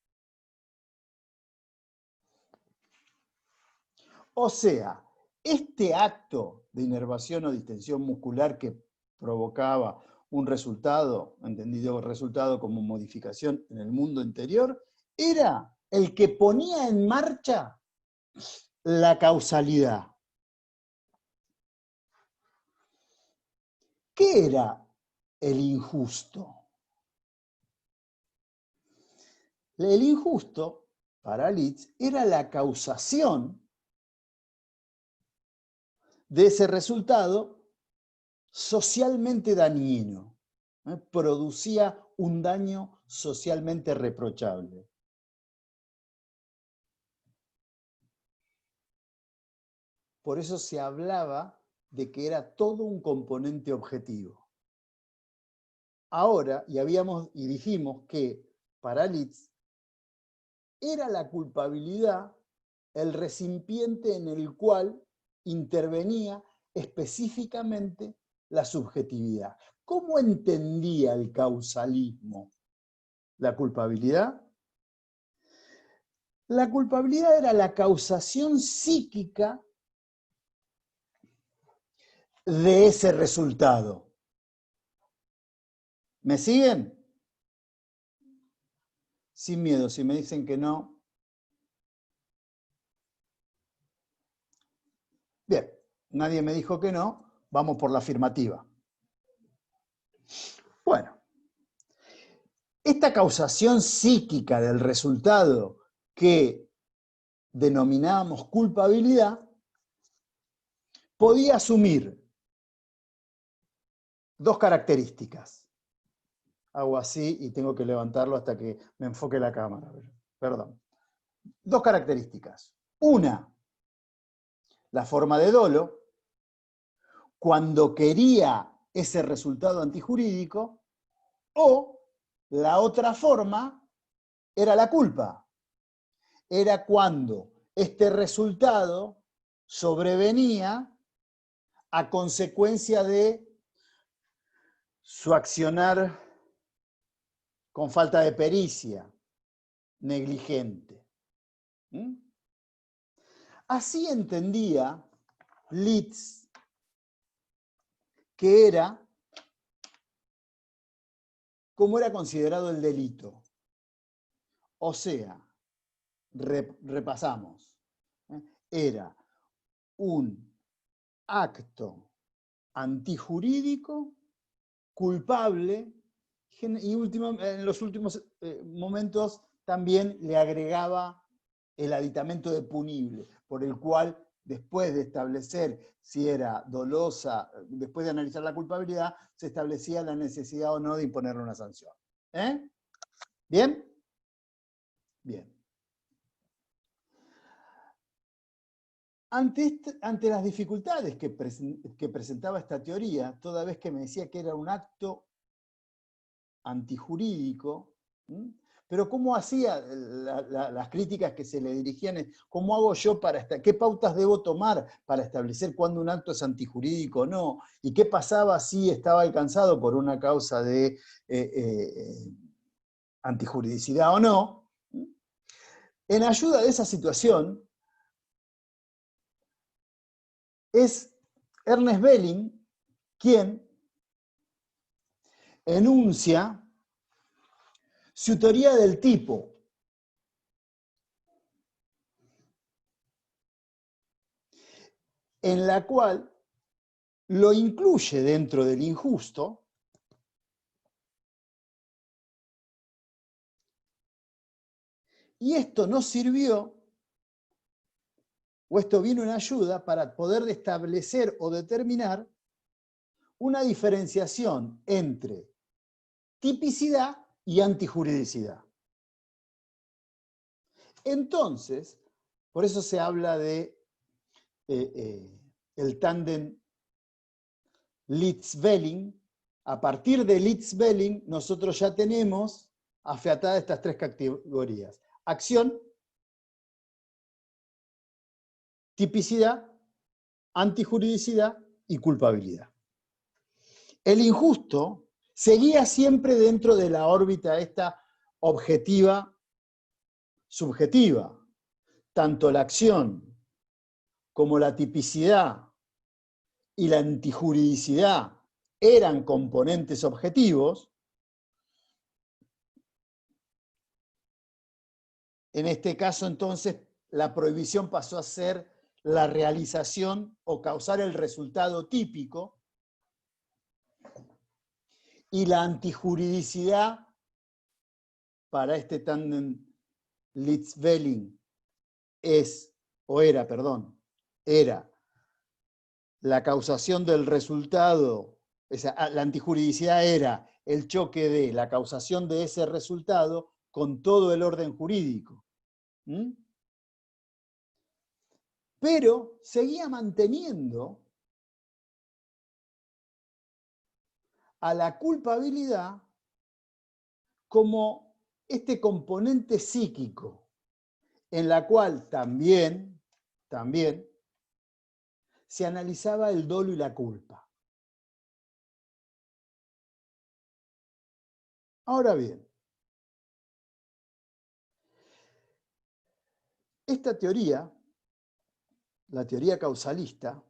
O sea, este acto de inervación o distensión muscular que provocaba un resultado, entendido resultado como modificación en el mundo interior, era el que ponía en marcha la causalidad. ¿Qué era el injusto? El injusto, para Liszt, era la causación de ese resultado socialmente dañino. Producía un daño socialmente reprochable. Por eso se hablaba de que era todo un componente objetivo. Ahora, y dijimos que para Liszt era la culpabilidad el recipiente en el cual intervenía específicamente la subjetividad. ¿Cómo entendía el causalismo la culpabilidad? La culpabilidad era la causación psíquica de ese resultado. ¿Me siguen? Sin miedo, si me dicen que no, nadie me dijo que no, vamos por la afirmativa. Bueno, esta causación psíquica del resultado que denominábamos culpabilidad podía asumir dos características. Hago así y tengo que levantarlo hasta que me enfoque la cámara. Perdón. Dos características. Una, la forma de dolo, cuando quería ese resultado antijurídico, o la otra forma era la culpa. Era cuando este resultado sobrevenía a consecuencia de su accionar con falta de pericia, negligente. Así entendía Litz que era como era considerado el delito. O sea, repasamos, era un acto antijurídico, culpable, y en los últimos momentos también le agregaba el aditamento de punible, por el cual, después de establecer si era dolosa, después de analizar la culpabilidad, se establecía la necesidad o no de imponerle una sanción. ¿Bien? Bien. Ante las dificultades que presentaba esta teoría, toda vez que me decía que era un acto antijurídico, pero ¿cómo hacía las críticas que se le dirigían? ¿Cómo hago yo qué pautas debo tomar para establecer cuándo un acto es antijurídico o no? ¿Y qué pasaba si estaba alcanzado por una causa de antijuridicidad o no? En ayuda de esa situación, es Ernest Belling quien enuncia su teoría del tipo, en la cual lo incluye dentro del injusto, y esto nos sirvió, o esto vino en ayuda para poder establecer o determinar una diferenciación entre tipicidad y antijuridicidad. Entonces, por eso se habla de el tándem Litz-Belling. A partir de Litz-Belling, nosotros ya tenemos afiatadas estas tres categorías: acción, tipicidad, antijuridicidad y culpabilidad. El injusto seguía siempre dentro de la órbita esta objetiva, subjetiva. Tanto la acción como la tipicidad y la antijuridicidad eran componentes objetivos. En este caso, entonces, la prohibición pasó a ser la realización o causar el resultado típico, y la antijuridicidad para este tándem Litz-Belling era la causación del resultado, la antijuridicidad era el choque de la causación de ese resultado con todo el orden jurídico. Pero seguía manteniendo a la culpabilidad como este componente psíquico, en la cual también se analizaba el dolo y la culpa. Ahora bien, esta teoría, la teoría causalista,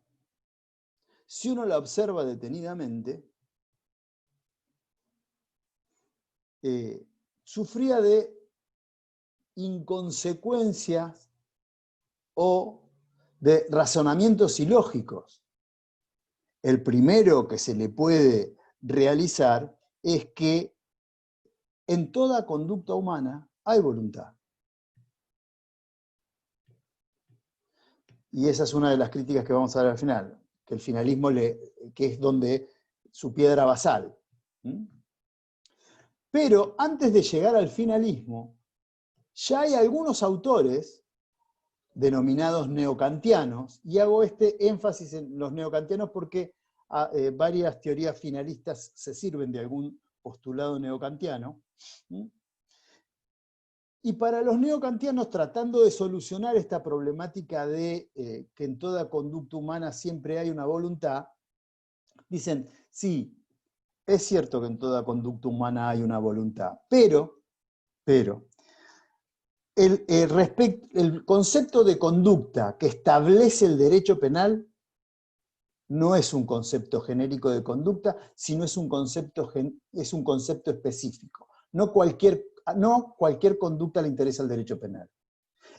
si uno la observa detenidamente, sufría de inconsecuencias o de razonamientos ilógicos. el primero que se le puede realizar es que en toda conducta humana hay voluntad. Y esa es una de las críticas que vamos a ver al final, que el finalismo, que es donde su piedra basal. Pero antes de llegar al finalismo, ya hay algunos autores denominados neocantianos, y hago este énfasis en los neocantianos porque varias teorías finalistas se sirven de algún postulado neocantiano. Y para los neocantianos, tratando de solucionar esta problemática de que en toda conducta humana siempre hay una voluntad, dicen, sí, es cierto que en toda conducta humana hay una voluntad, pero el concepto de conducta que establece el derecho penal no es un concepto genérico de conducta, sino es un concepto específico. No cualquier conducta le interesa al derecho penal.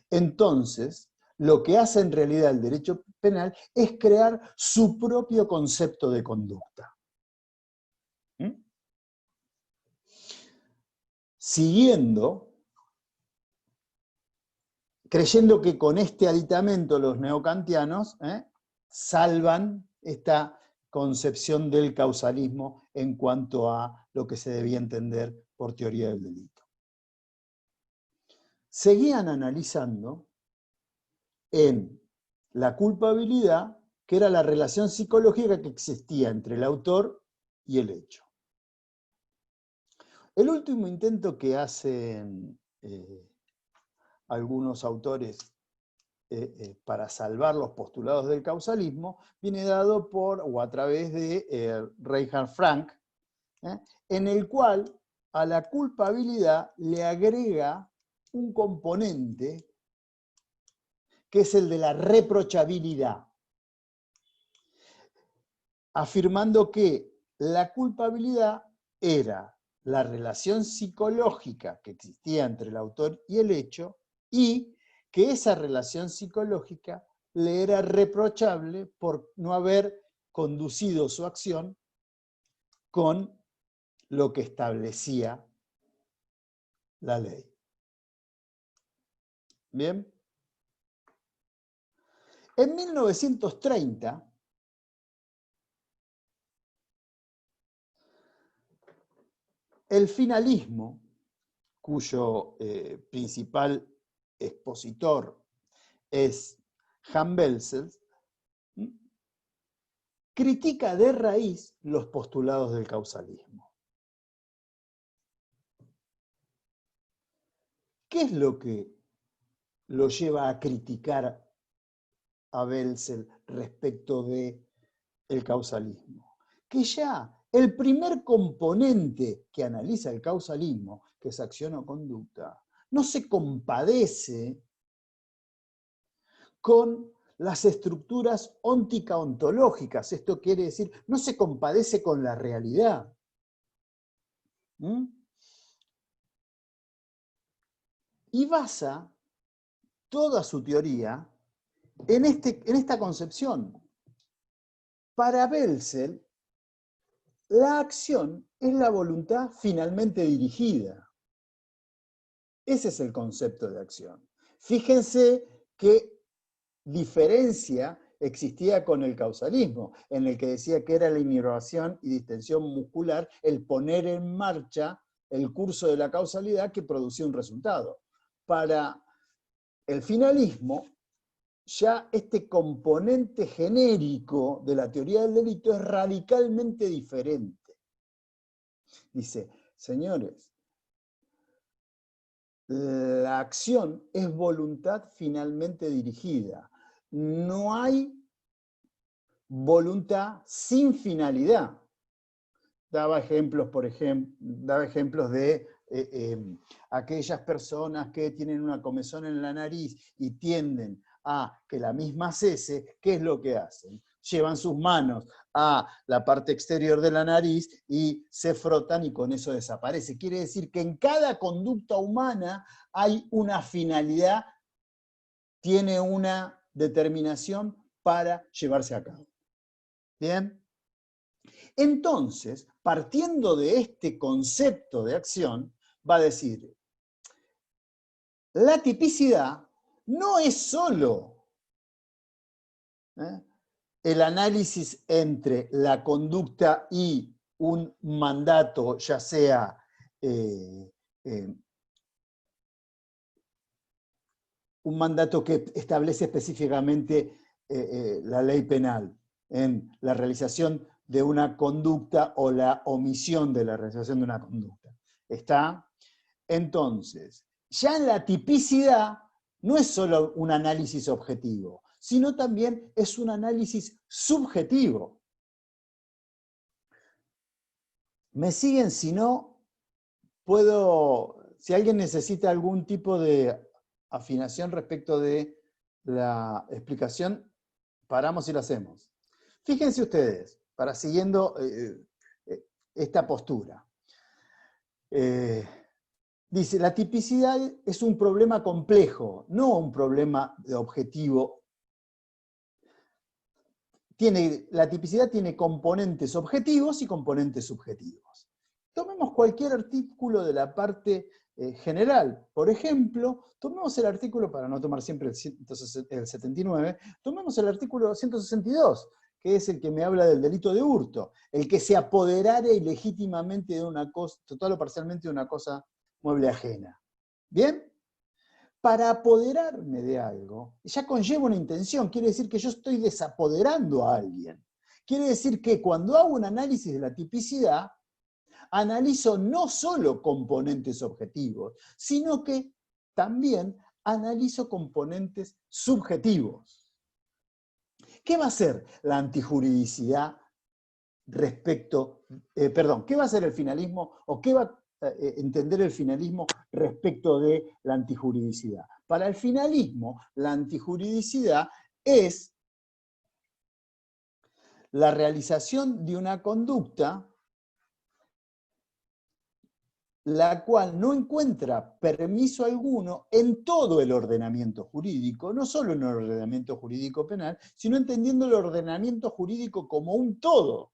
Entonces, lo que hace en realidad el derecho penal es crear su propio concepto de conducta. Creyendo que con este aditamento los neocantianos salvan esta concepción del causalismo en cuanto a lo que se debía entender por teoría del delito. Seguían analizando en la culpabilidad, que era la relación psicológica que existía entre el autor y el hecho. El último intento que hacen algunos autores para salvar los postulados del causalismo viene dado a través de Reinhard Frank, en el cual a la culpabilidad le agrega un componente que es el de la reprochabilidad, afirmando que la culpabilidad era la relación psicológica que existía entre el autor y el hecho, y que esa relación psicológica le era reprochable por no haber conducido su acción con lo que establecía la ley. ¿Bien? En 1930, el finalismo, cuyo principal expositor es Hans Belzec, critica de raíz los postulados del causalismo. ¿Qué es lo que lo lleva a criticar a Belzec respecto del causalismo? Que ya el primer componente que analiza el causalismo, que es acción o conducta, no se compadece con las estructuras óntica-ontológicas. Esto quiere decir, no se compadece con la realidad. Y basa toda su teoría en esta concepción. Para Belzec, la acción es la voluntad finalmente dirigida. Ese es el concepto de acción. Fíjense qué diferencia existía con el causalismo, en el que decía que era la inervación y distensión muscular el poner en marcha el curso de la causalidad que producía un resultado. Para el finalismo, ya este componente genérico de la teoría del delito es radicalmente diferente. Dice, señores, la acción es voluntad finalmente dirigida. No hay voluntad sin finalidad. Daba ejemplos, de aquellas personas que tienen una comezón en la nariz y tienden a que la misma cese. ¿Qué es lo que hacen? Llevan sus manos a la parte exterior de la nariz y se frotan y con eso desaparece. Quiere decir que en cada conducta humana hay una finalidad, tiene una determinación para llevarse a cabo. ¿Bien? Entonces, partiendo de este concepto de acción, va a decir, la tipicidad no es solo el análisis entre la conducta y un mandato, ya sea un mandato que establece específicamente la ley penal en la realización de una conducta o la omisión de la realización de una conducta. ¿Está? Entonces, ya en la tipicidad no es solo un análisis objetivo, sino también es un análisis subjetivo. ¿Me siguen? Si no, si alguien necesita algún tipo de afinación respecto de la explicación, paramos y lo hacemos. Fíjense ustedes, siguiendo esta postura. Dice, la tipicidad es un problema complejo, no un problema de objetivo. La tipicidad tiene componentes objetivos y componentes subjetivos. Tomemos cualquier artículo de la parte general. Por ejemplo, tomemos el artículo, para no tomar siempre el 79, tomemos el artículo 162, que es el que me habla del delito de hurto, el que se apoderare ilegítimamente de una cosa, total o parcialmente de una cosa mueble ajena. ¿Bien? Para apoderarme de algo, ya conlleva una intención, quiere decir que yo estoy desapoderando a alguien. Quiere decir que cuando hago un análisis de la tipicidad, analizo no solo componentes objetivos, sino que también analizo componentes subjetivos. ¿Qué va a hacer la antijuridicidad respecto, qué va a hacer el finalismo o qué va a entender el finalismo respecto de la antijuridicidad? Para el finalismo, la antijuridicidad es la realización de una conducta la cual no encuentra permiso alguno en todo el ordenamiento jurídico, no solo en el ordenamiento jurídico penal, sino entendiendo el ordenamiento jurídico como un todo.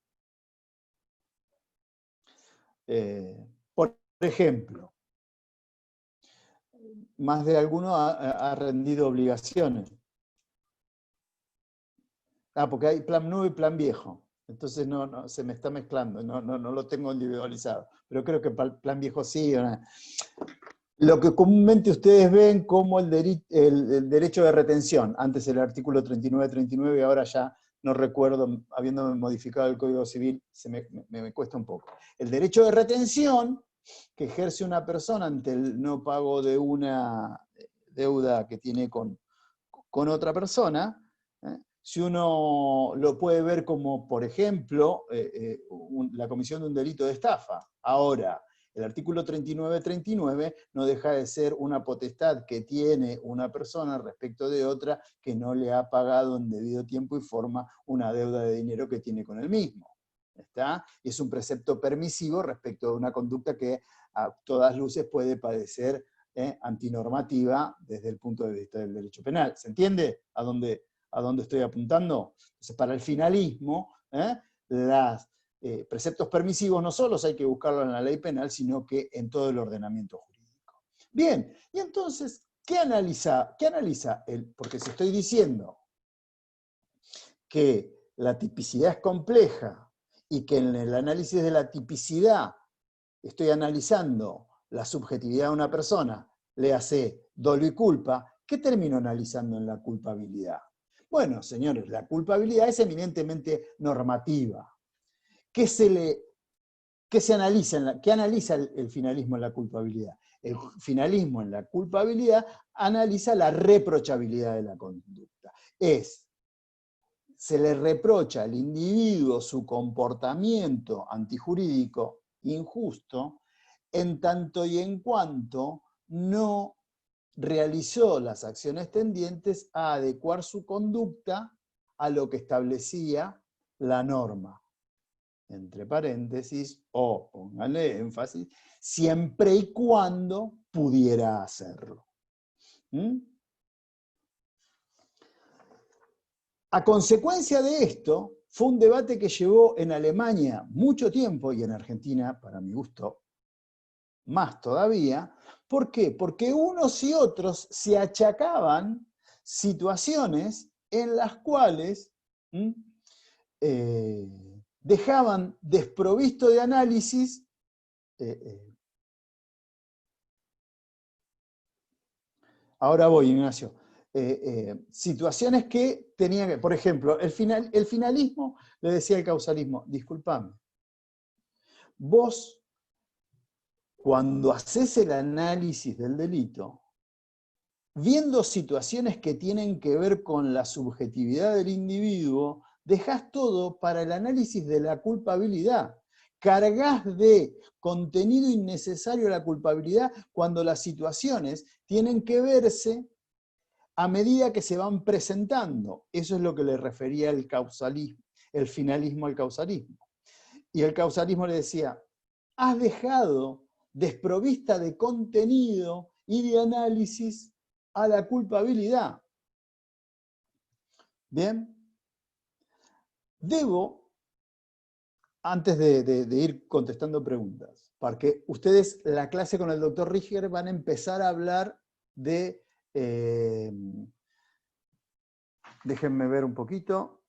Por ejemplo, más de alguno ha rendido obligaciones. Porque hay plan nuevo y plan viejo. Entonces no, se me está mezclando, no lo tengo individualizado. Pero creo que plan viejo sí. Lo que comúnmente ustedes ven como el derecho de retención. Antes el artículo 39 y ahora ya no recuerdo, habiéndome modificado el Código Civil, me cuesta un poco. El derecho de retención que ejerce una persona ante el no pago de una deuda que tiene con otra persona, si uno lo puede ver como, por ejemplo, la comisión de un delito de estafa. Ahora, el artículo 39 no deja de ser una potestad que tiene una persona respecto de otra que no le ha pagado en debido tiempo y forma una deuda de dinero que tiene con el mismo. ¿Está? Es un precepto permisivo respecto de una conducta que a todas luces puede parecer antinormativa desde el punto de vista del derecho penal. ¿Se entiende a dónde estoy apuntando? Entonces, para el finalismo, los preceptos permisivos no solo hay que buscarlos en la ley penal, sino que en todo el ordenamiento jurídico. Bien, y entonces, ¿qué analiza él? Porque si estoy diciendo que la tipicidad es compleja y que en el análisis de la tipicidad estoy analizando la subjetividad de una persona, léase dolo y culpa, ¿qué termino analizando en la culpabilidad? Bueno, señores, la culpabilidad es eminentemente normativa. ¿Qué analiza el finalismo en la culpabilidad? El finalismo en la culpabilidad analiza la reprochabilidad de la conducta. Se le reprocha al individuo su comportamiento antijurídico injusto en tanto y en cuanto no realizó las acciones tendientes a adecuar su conducta a lo que establecía la norma. Entre paréntesis, o pónganle énfasis, siempre y cuando pudiera hacerlo. A consecuencia de esto, Fue un debate que llevó en Alemania mucho tiempo y en Argentina, para mi gusto, más todavía. ¿Por qué? Porque unos y otros se achacaban situaciones en las cuales dejaban desprovisto de análisis ahora voy, Ignacio. Situaciones que tenían que, por ejemplo, el finalismo le decía al causalismo, disculpame, vos cuando haces el análisis del delito, viendo situaciones que tienen que ver con la subjetividad del individuo, dejás todo para el análisis de la culpabilidad. Cargás de contenido innecesario la culpabilidad cuando las situaciones tienen que verse a medida que se van presentando. Eso es lo que le refería el causalismo, el finalismo al causalismo. Y el causalismo le decía, has dejado desprovista de contenido y de análisis a la culpabilidad. ¿Bien? Debo, antes de ir contestando preguntas, porque ustedes, la clase con el doctor Riger, van a empezar a hablar de, déjenme ver un poquito,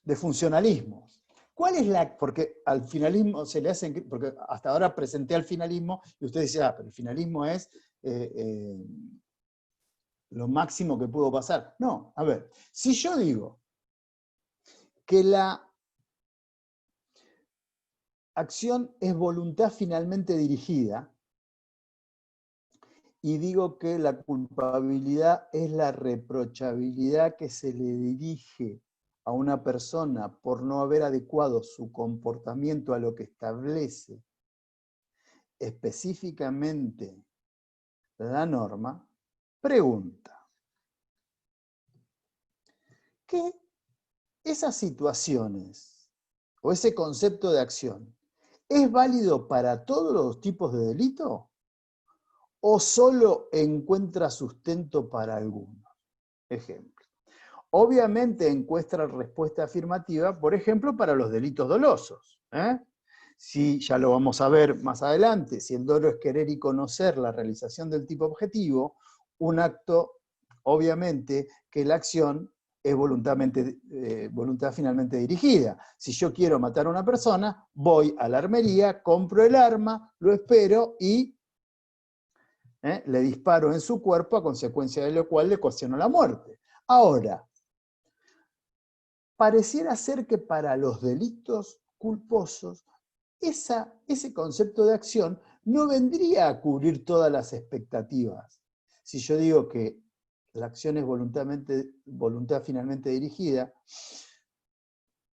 de funcionalismo. ¿Cuál es la...? Porque al finalismo se le hacen... Porque hasta ahora presenté al finalismo y usted dice, pero el finalismo es lo máximo que pudo pasar. No, a ver, si yo digo que la acción es voluntad finalmente dirigida, y digo que la culpabilidad es la reprochabilidad que se le dirige a una persona por no haber adecuado su comportamiento a lo que establece específicamente la norma, pregunta, ¿qué esas situaciones o ese concepto de acción es válido para todos los tipos de delito o solo encuentra sustento para algunos? Ejemplo. Obviamente encuentra respuesta afirmativa, por ejemplo, para los delitos dolosos. Si, ya lo vamos a ver más adelante, si el dolo es querer y conocer la realización del tipo objetivo, un acto, obviamente, que la acción es voluntad finalmente dirigida. Si yo quiero matar a una persona, voy a la armería, compro el arma, lo espero y le disparo en su cuerpo, a consecuencia de lo cual le ocasiono la muerte. Ahora, pareciera ser que para los delitos culposos, ese concepto de acción no vendría a cubrir todas las expectativas. Si yo digo que la acción es voluntad finalmente dirigida,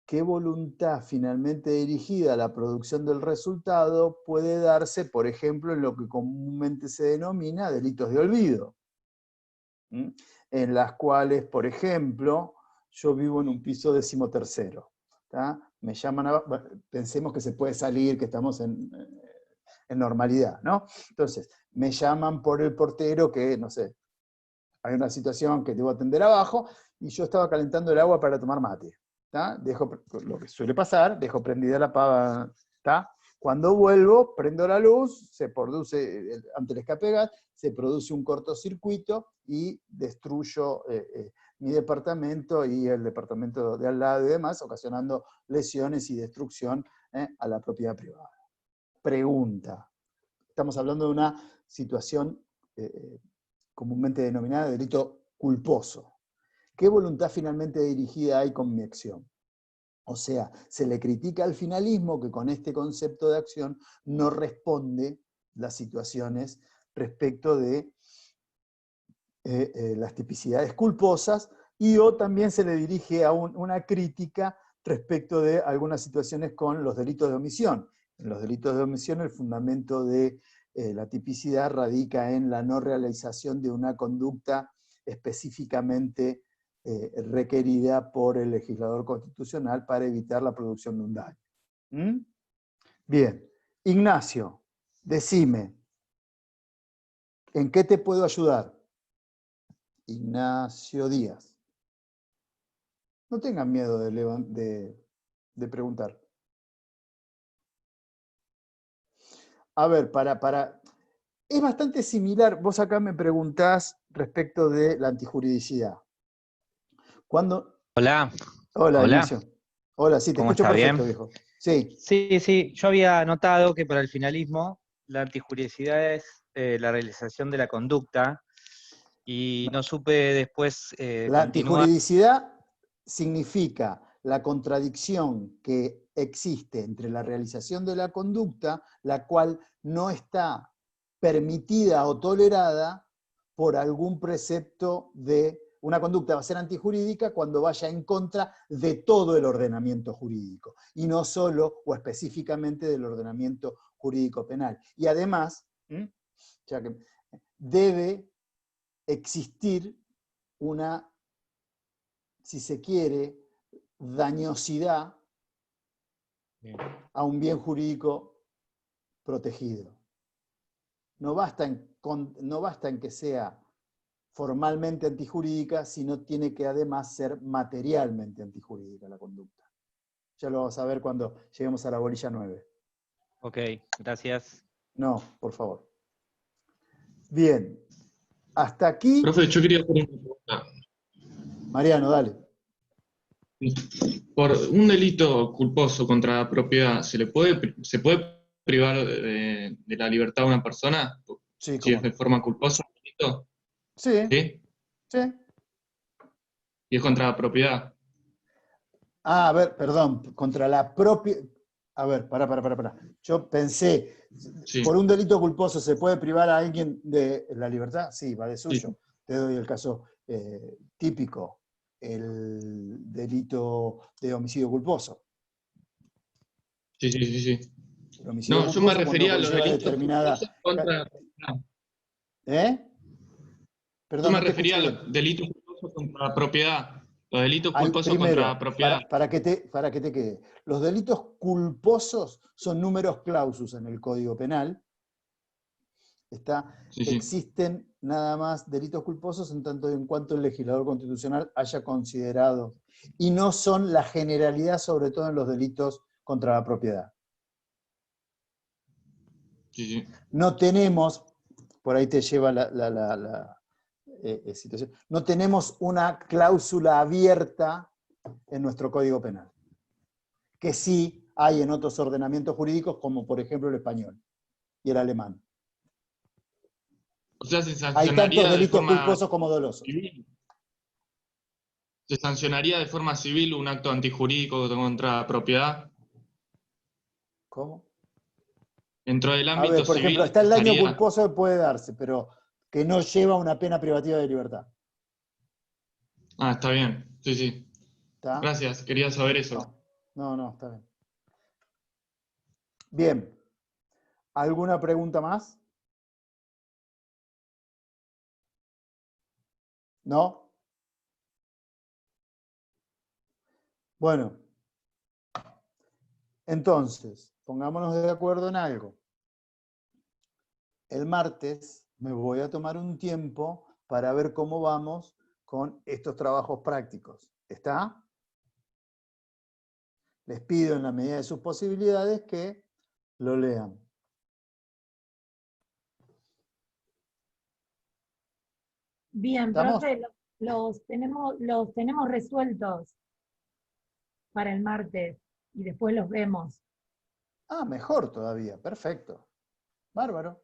¿qué voluntad finalmente dirigida a la producción del resultado puede darse, por ejemplo, en lo que comúnmente se denomina delitos de olvido? En las cuales, por ejemplo, yo vivo en un piso 13º. Me llaman pensemos que se puede salir, que estamos en normalidad, ¿no? Entonces, me llaman por el portero que, no sé, hay una situación que debo atender abajo, y yo estaba calentando el agua para tomar mate. Dejo, lo que suele pasar, dejo prendida la pava. Cuando vuelvo, prendo la luz, se produce, ante el escape de gas, se produce un cortocircuito y destruyo mi departamento y el departamento de al lado y demás, ocasionando lesiones y destrucción a la propiedad privada. Pregunta. Estamos hablando de una situación comúnmente denominada de delito culposo. ¿Qué voluntad finalmente dirigida hay con mi acción? O sea, se le critica al finalismo que con este concepto de acción no responde las situaciones respecto de las tipicidades culposas, o también se le dirige a una crítica respecto de algunas situaciones con los delitos de omisión. En los delitos de omisión el fundamento de la tipicidad radica en la no realización de una conducta específicamente requerida por el legislador constitucional para evitar la producción de un daño. Bien, Ignacio, decime, ¿en qué te puedo ayudar? Ignacio Díaz. No tengan miedo de de preguntar. A ver, es bastante similar. Vos acá me preguntás respecto de la antijuridicidad. Hola. Hola, Ignacio. Hola, sí, te ¿Cómo escucho está? perfecto, ¿Bien? viejo. Sí. Sí. Yo había notado que para el finalismo la antijuridicidad es la realización de la conducta y no supe después La continuar. antijuridicidad significa la contradicción que existe entre la realización de la conducta, la cual no está permitida o tolerada por algún precepto de una conducta. Va a ser antijurídica cuando vaya en contra de todo el ordenamiento jurídico, y no solo o específicamente del ordenamiento jurídico penal. Y además, ya que debe existir una, si se quiere, dañosidad a un bien jurídico protegido. No basta en que sea formalmente antijurídica, sino tiene que además ser materialmente antijurídica la conducta. Ya lo vamos a ver cuando lleguemos a la bolilla 9. Ok, gracias. No, por favor. Bien. Hasta aquí. Profe, yo quería hacer una pregunta. Mariano, dale. Por un delito culposo contra la propiedad, ¿se puede privar de la libertad a una persona? Sí, Si cómo es de no. forma culposa el delito. Sí. ¿Sí? Sí. Y es contra la propiedad. Ah, a ver, perdón, contra la propia... A ver, pará. Yo pensé, Sí. ¿por un delito culposo se puede privar a alguien de la libertad? Sí, va de suyo. Sí. Te doy el caso típico, el delito de homicidio culposo. Sí. El homicidio No, yo me culposo cuando refería a los conlleva delitos determinada... culposos contra la propiedad. ¿Eh? Yo Perdón, me no te refería escuché a bien. los delitos culposos contra la propiedad. Los delitos culposos contra la Primero, propiedad. para que te quede, los delitos culposos son números clausus en el Código Penal. Sí. Existen nada más delitos culposos en tanto y en cuanto el legislador constitucional haya considerado, y no son la generalidad, sobre todo en los delitos contra la propiedad. Sí. No tenemos, por ahí te lleva la situación, no tenemos una cláusula abierta en nuestro Código Penal, que sí hay en otros ordenamientos jurídicos, como por ejemplo el español y el alemán. O sea, se Hay sancionaría tantos de delitos forma culposos como dolosos. civil. ¿Se sancionaría de forma civil un acto antijurídico contra la propiedad? ¿Cómo? Dentro del A ámbito ver, por ejemplo, civil está el daño estaría... culposo que puede darse, pero que no lleva una pena privativa de libertad. Ah, está bien. Sí. ¿Está? Gracias, quería saber eso. No, está bien. Bien. ¿Alguna pregunta más? ¿No? Bueno. Entonces, pongámonos de acuerdo en algo. El martes me voy a tomar un tiempo para ver cómo vamos con estos trabajos prácticos. ¿Está? Les pido en la medida de sus posibilidades que lo lean. Bien, ¿Estamos? profe, los tenemos resueltos para el martes y después los vemos. Ah, mejor todavía. Perfecto. Bárbaro.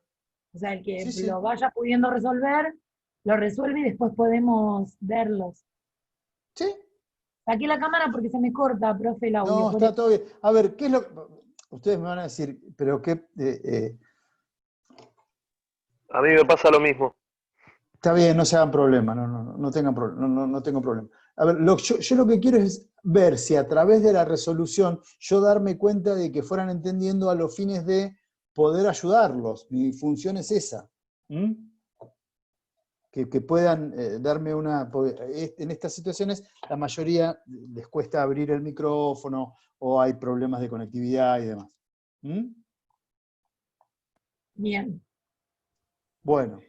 O sea, el que Sí. lo vaya pudiendo resolver, lo resuelve y después podemos verlos. Sí. Saqué la cámara porque se me corta, profe, el audio. No, está todo bien. A ver, ¿qué es lo...? Ustedes me van a decir, pero qué... A mí me pasa lo mismo. Está bien, no se hagan problema, no tengan problema, no tengo problema. A ver, yo lo que quiero es ver si a través de la resolución yo darme cuenta de que fueran entendiendo a los fines de poder ayudarlos. Mi función es esa. Que puedan darme una... En estas situaciones la mayoría les cuesta abrir el micrófono o hay problemas de conectividad y demás. Bien. Bueno.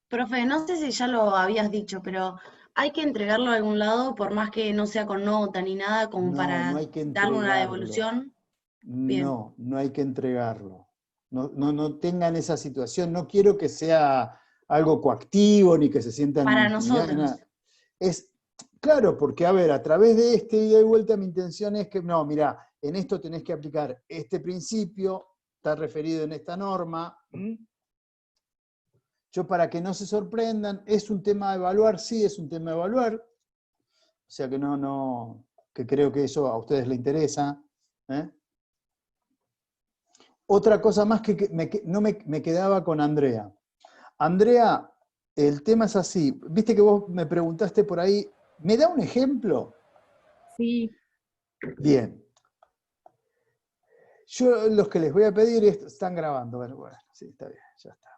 Profe, no sé si ya lo habías dicho, pero hay que entregarlo a algún lado, por más que no sea con nota ni nada, como No, para no hay que darle una entregarlo. devolución. Bien. No, no hay que entregarlo. No tengan esa situación. No quiero que sea algo coactivo ni que se sientan Para intimidados. nosotros. Es claro, porque a ver, a través de este ida y vuelta mi intención es que, no, mirá, en esto tenés que aplicar este principio, está referido en esta norma. Yo, para que no se sorprendan, ¿es un tema de evaluar? Sí, es un tema de evaluar. O sea que que creo que eso a ustedes les interesa. Otra cosa más que me quedaba con Andrea. Andrea, el tema es así. Viste que vos me preguntaste por ahí, ¿me da un ejemplo? Sí. Bien. Yo los que les voy a pedir están grabando, bueno, sí, está bien, ya está.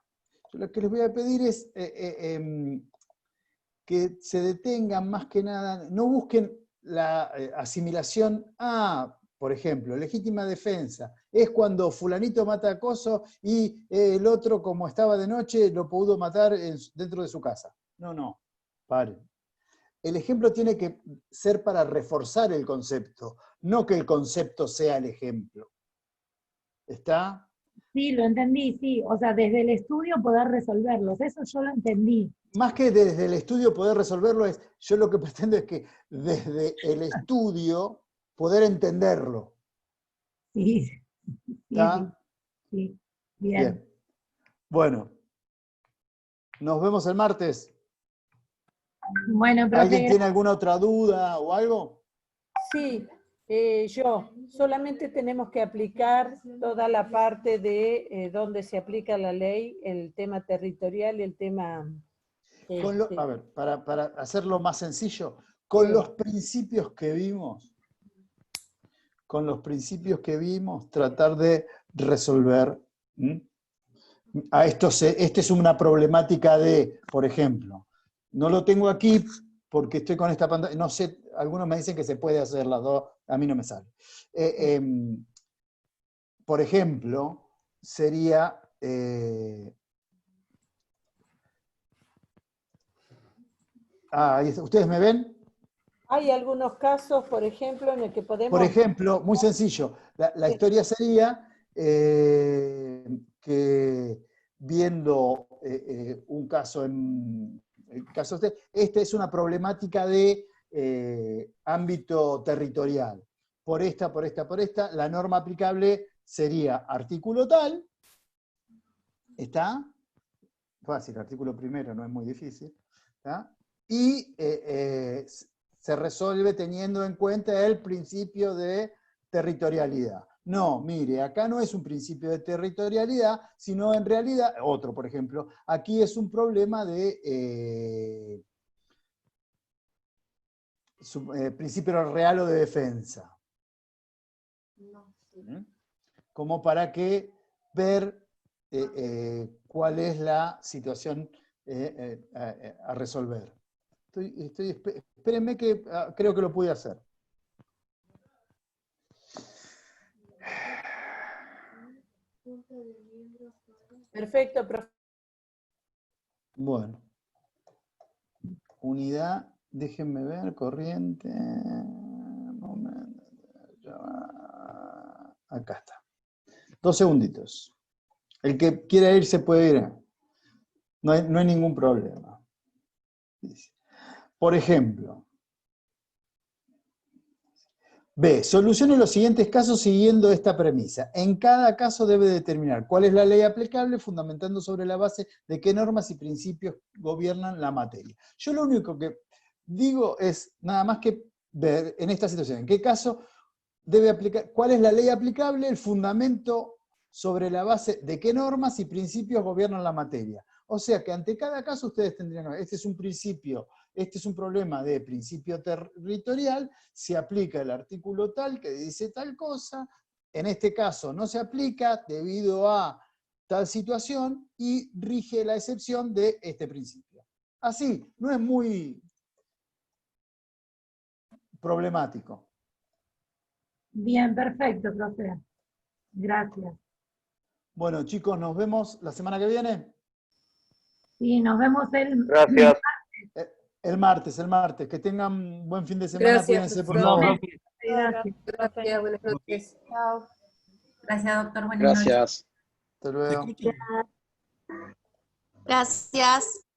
Yo lo que les voy a pedir es que se detengan más que nada, no busquen la asimilación por ejemplo, legítima defensa, es cuando fulanito mata a coso y el otro, como estaba de noche, lo pudo matar dentro de su casa. No, paren. El ejemplo tiene que ser para reforzar el concepto, no que el concepto sea el ejemplo. ¿Está? Sí, lo entendí, sí. O sea, desde el estudio poder resolverlos, eso yo lo entendí. Más que desde el estudio poder resolverlo, yo lo que pretendo es que desde el estudio poder entenderlo. Sí, ¿Está? sí, bien. Bueno, nos vemos el martes. Bueno, profe, ¿Alguien tiene alguna otra duda o algo? Sí, yo. Solamente tenemos que aplicar toda la parte de donde se aplica la ley, el tema territorial y el tema... A ver, para hacerlo más sencillo, con los principios que vimos, tratar de resolver. Esta es una problemática de, por ejemplo, no lo tengo aquí porque estoy con esta pantalla, no sé, algunos me dicen que se puede hacer las dos, a mí no me sale. Por ejemplo, sería... ¿ustedes me ven? Hay algunos casos, por ejemplo, en el que podemos... Por ejemplo, muy sencillo, la historia sería que viendo un caso este es una problemática de ámbito territorial. Por esta, la norma aplicable sería artículo tal, ¿está? Fácil, artículo primero, no es muy difícil, ¿está? Y se resuelve teniendo en cuenta el principio de territorialidad. No, mire, acá no es un principio de territorialidad, sino en realidad, otro por ejemplo, aquí es un problema de principio real o de defensa. Como para que ver cuál es la situación a resolver. Espérenme que creo que lo pude hacer. Perfecto, profe. Bueno. Unidad, déjenme ver, corriente. Acá está. 2 segunditos. El que quiera ir se puede ir. No hay ningún problema. Por ejemplo, B. Solucione los siguientes casos siguiendo esta premisa. En cada caso debe determinar cuál es la ley aplicable, fundamentando sobre la base de qué normas y principios gobiernan la materia. Yo lo único que digo es nada más que ver en esta situación, en qué caso debe aplicar, cuál es la ley aplicable, el fundamento sobre la base de qué normas y principios gobiernan la materia. O sea que ante cada caso ustedes tendrían que ver, este es un principio, este es un problema de principio territorial, se aplica el artículo tal que dice tal cosa, en este caso no se aplica debido a tal situación y rige la excepción de este principio. Así, no es muy problemático. Bien, perfecto, profe. Gracias. Bueno, chicos, nos vemos la semana que viene. Sí, nos vemos Gracias. el martes. Que tengan buen fin de semana. Gracias, Cuídense, por profesor. favor. Gracias, buenas noches. Chao. Gracias, doctor. Buenas noches. Gracias. Hasta luego. Gracias.